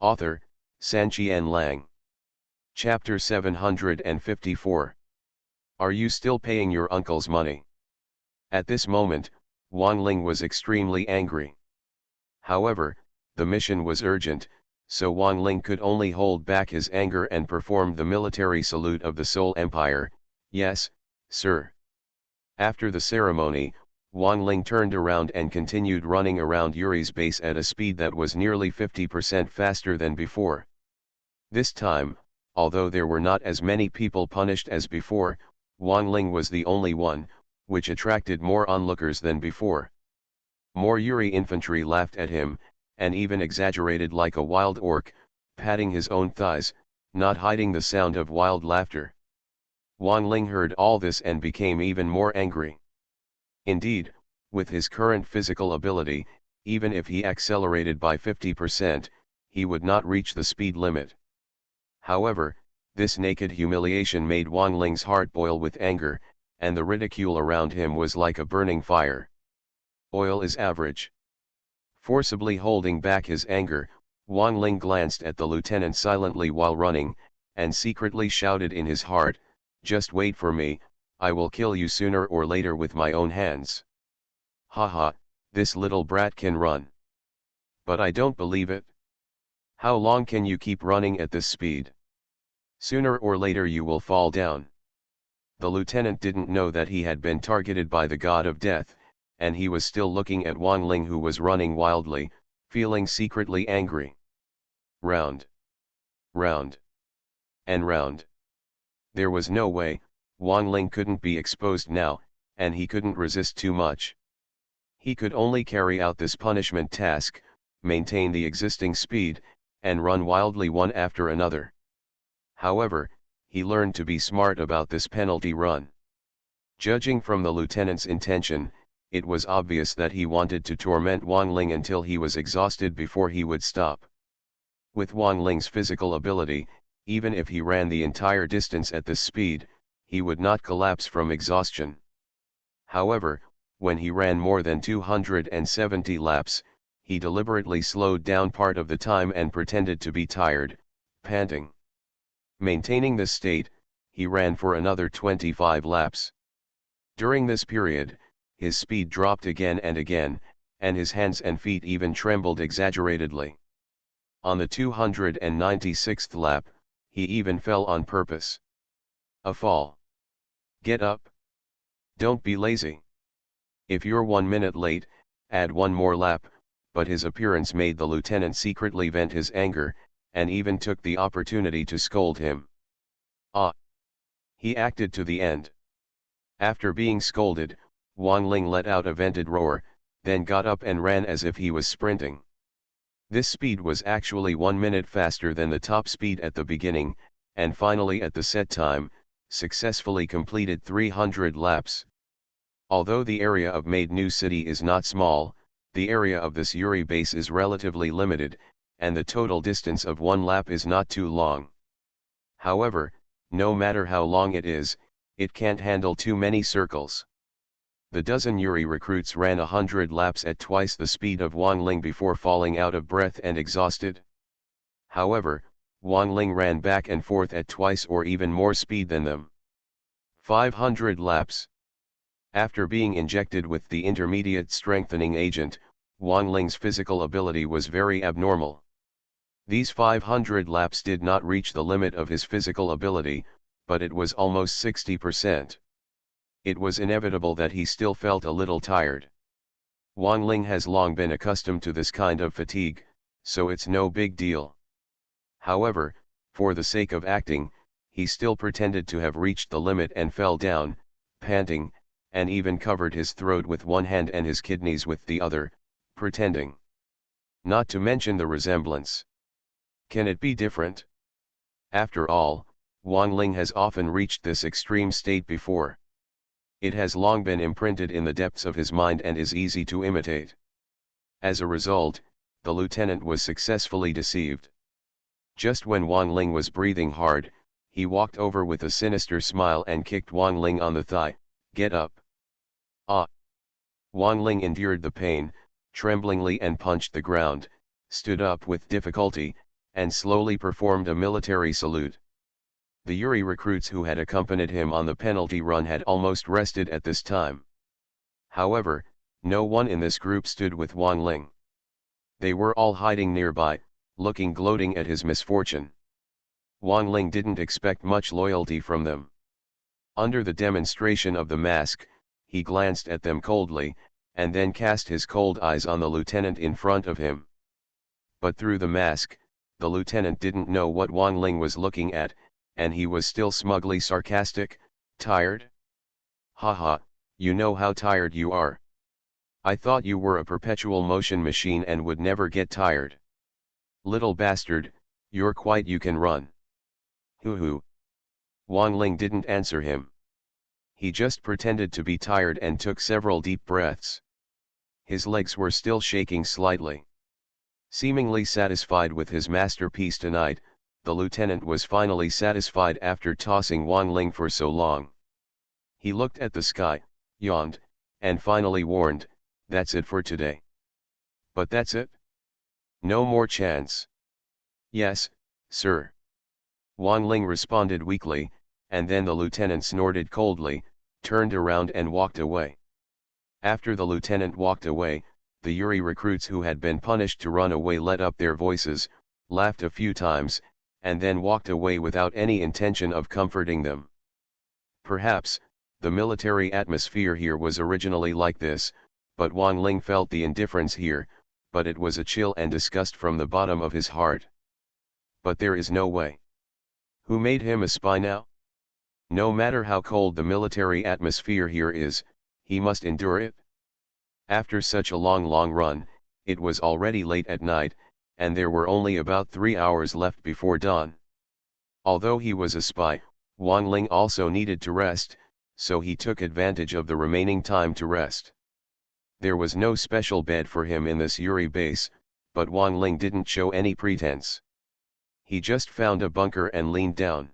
Author, Sanqian Lang. Chapter 754. Are you still paying your uncle's money? At this moment, Wang Ling was extremely angry. However, the mission was urgent, so Wang Ling could only hold back his anger and performed the military salute of the Seoul Empire. Yes, sir. After the ceremony, Wang Ling turned around and continued running around Yuri's base at a speed that was nearly 50% faster than before. This time, although there were not as many people punished as before, Wang Ling was the only one, which attracted more onlookers than before. More Yuri infantry laughed at him, and even exaggerated like a wild orc, patting his own thighs, not hiding the sound of wild laughter. Wang Ling heard all this and became even more angry. Indeed, with his current physical ability, even if he accelerated by 50%, he would not reach the speed limit. However, this naked humiliation made Wang Ling's heart boil with anger, and the ridicule around him was like a burning fire. Oil is average. Forcibly holding back his anger, Wang Ling glanced at the lieutenant silently while running, and secretly shouted in his heart, "Just wait for me, I will kill you sooner or later with my own hands." Haha, this little brat can run. But I don't believe it. How long can you keep running at this speed? Sooner or later you will fall down. The lieutenant didn't know that he had been targeted by the god of death, and he was still looking at Wang Ling, who was running wildly, feeling secretly angry. Round. Round. And round. There was no way, Wang Ling couldn't be exposed now, and he couldn't resist too much. He could only carry out this punishment task, maintain the existing speed, and run wildly one after another. However, he learned to be smart about this penalty run. Judging from the lieutenant's intention, it was obvious that he wanted to torment Wang Ling until he was exhausted before he would stop. With Wang Ling's physical ability, even if he ran the entire distance at this speed, he would not collapse from exhaustion. However, when he ran more than 270 laps, he deliberately slowed down part of the time and pretended to be tired, panting. Maintaining this state, he ran for another 25 laps. During this period, his speed dropped again and again, and his hands and feet even trembled exaggeratedly. On the 296th lap, he even fell on purpose. A fall. Get up. Don't be lazy. If you're 1 minute late, add one more lap, but his appearance made the lieutenant secretly vent his anger, and even took the opportunity to scold him. Ah! He acted to the end. After being scolded, Wang Ling let out a vented roar, then got up and ran as if he was sprinting. This speed was actually 1 minute faster than the top speed at the beginning, and finally at the set time, successfully completed 300 laps. Although the area of Made New City is not small, the area of this Yuri base is relatively limited, and the total distance of one lap is not too long. However, no matter how long it is, it can't handle too many circles. The dozen Yuri recruits ran 100 laps at twice the speed of Wang Ling before falling out of breath and exhausted. However, Wang Ling ran back and forth at twice or even more speed than them. 500 laps. After being injected with the intermediate strengthening agent, Wang Ling's physical ability was very abnormal. These 500 laps did not reach the limit of his physical ability, but it was almost 60%. It was inevitable that he still felt a little tired. Wang Ling has long been accustomed to this kind of fatigue, so it's no big deal. However, for the sake of acting, he still pretended to have reached the limit and fell down, panting, and even covered his throat with one hand and his kidneys with the other, pretending. Not to mention the resemblance. Can it be different? After all, Wang Ling has often reached this extreme state before. It has long been imprinted in the depths of his mind and is easy to imitate. As a result, the lieutenant was successfully deceived. Just when Wang Ling was breathing hard, he walked over with a sinister smile and kicked Wang Ling on the thigh. Get up. Ah! Wang Ling endured the pain, tremblingly, and punched the ground, stood up with difficulty, and slowly performed a military salute. The Yuri recruits who had accompanied him on the penalty run had almost rested at this time. However, no one in this group stood with Wang Ling. They were all hiding nearby, looking gloating at his misfortune. Wang Ling didn't expect much loyalty from them. Under the demonstration of the mask, he glanced at them coldly, and then cast his cold eyes on the lieutenant in front of him. But through the mask, the lieutenant didn't know what Wang Ling was looking at, and he was still smugly sarcastic. Tired? Haha, you know how tired you are. I thought you were a perpetual motion machine and would never get tired. Little bastard, you're quite you can run. Hoo hoo. Wang Ling didn't answer him. He just pretended to be tired and took several deep breaths. His legs were still shaking slightly. Seemingly satisfied with his masterpiece tonight, the lieutenant was finally satisfied after tossing Wang Ling for so long. He looked at the sky, yawned, and finally warned, "That's it for today." "But that's it? No more chance?" "Yes, sir." Wang Ling responded weakly, and then the lieutenant snorted coldly, turned around and walked away. After the lieutenant walked away, the Yuri recruits who had been punished to run away let up their voices, laughed a few times, and then walked away without any intention of comforting them. Perhaps, the military atmosphere here was originally like this, but Wang Ling felt the indifference here, but it was a chill and disgust from the bottom of his heart. But there is no way. Who made him a spy now? No matter how cold the military atmosphere here is, he must endure it. After such a long run, it was already late at night, and there were only about 3 hours left before dawn. Although he was a spy, Wang Ling also needed to rest, so he took advantage of the remaining time to rest. There was no special bed for him in this Yuri base, but Wang Ling didn't show any pretense. He just found a bunker and leaned down.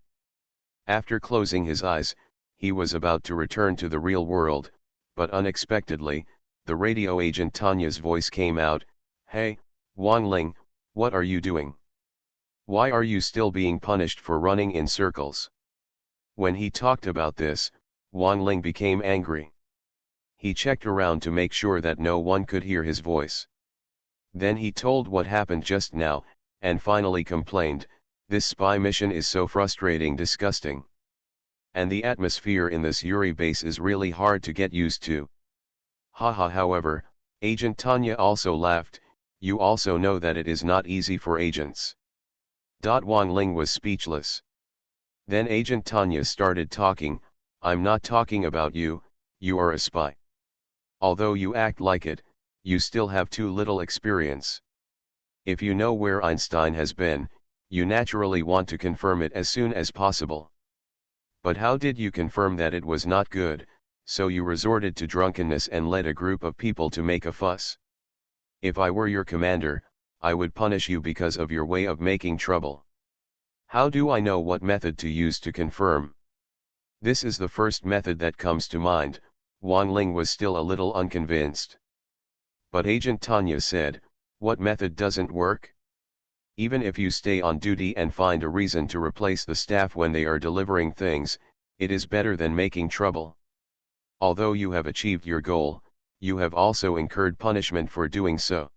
After closing his eyes, he was about to return to the real world, but unexpectedly, the radio agent Tanya's voice came out, "Hey, Wang Ling, what are you doing? Why are you still being punished for running in circles?" When he talked about this, Wang Ling became angry. He checked around to make sure that no one could hear his voice. Then he told what happened just now, and finally complained, "This spy mission is so frustrating, disgusting. And the atmosphere in this Yuri base is really hard to get used to." Haha. However, Agent Tanya also laughed, "You also know that it is not easy for agents." Wang Ling was speechless. Then Agent Tanya started talking, "I'm not talking about you, you are a spy. Although you act like it, you still have too little experience. If you know where Einstein has been, you naturally want to confirm it as soon as possible. But how did you confirm that it was not good, so you resorted to drunkenness and led a group of people to make a fuss? If I were your commander, I would punish you because of your way of making trouble. How do I know what method to use to confirm? This is the first method that comes to mind." Wang Ling was still a little unconvinced. But Agent Tanya said, "What method doesn't work? Even if you stay on duty and find a reason to replace the staff when they are delivering things, it is better than making trouble. Although you have achieved your goal, you have also incurred punishment for doing so.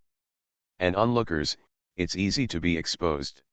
And onlookers, it's easy to be exposed."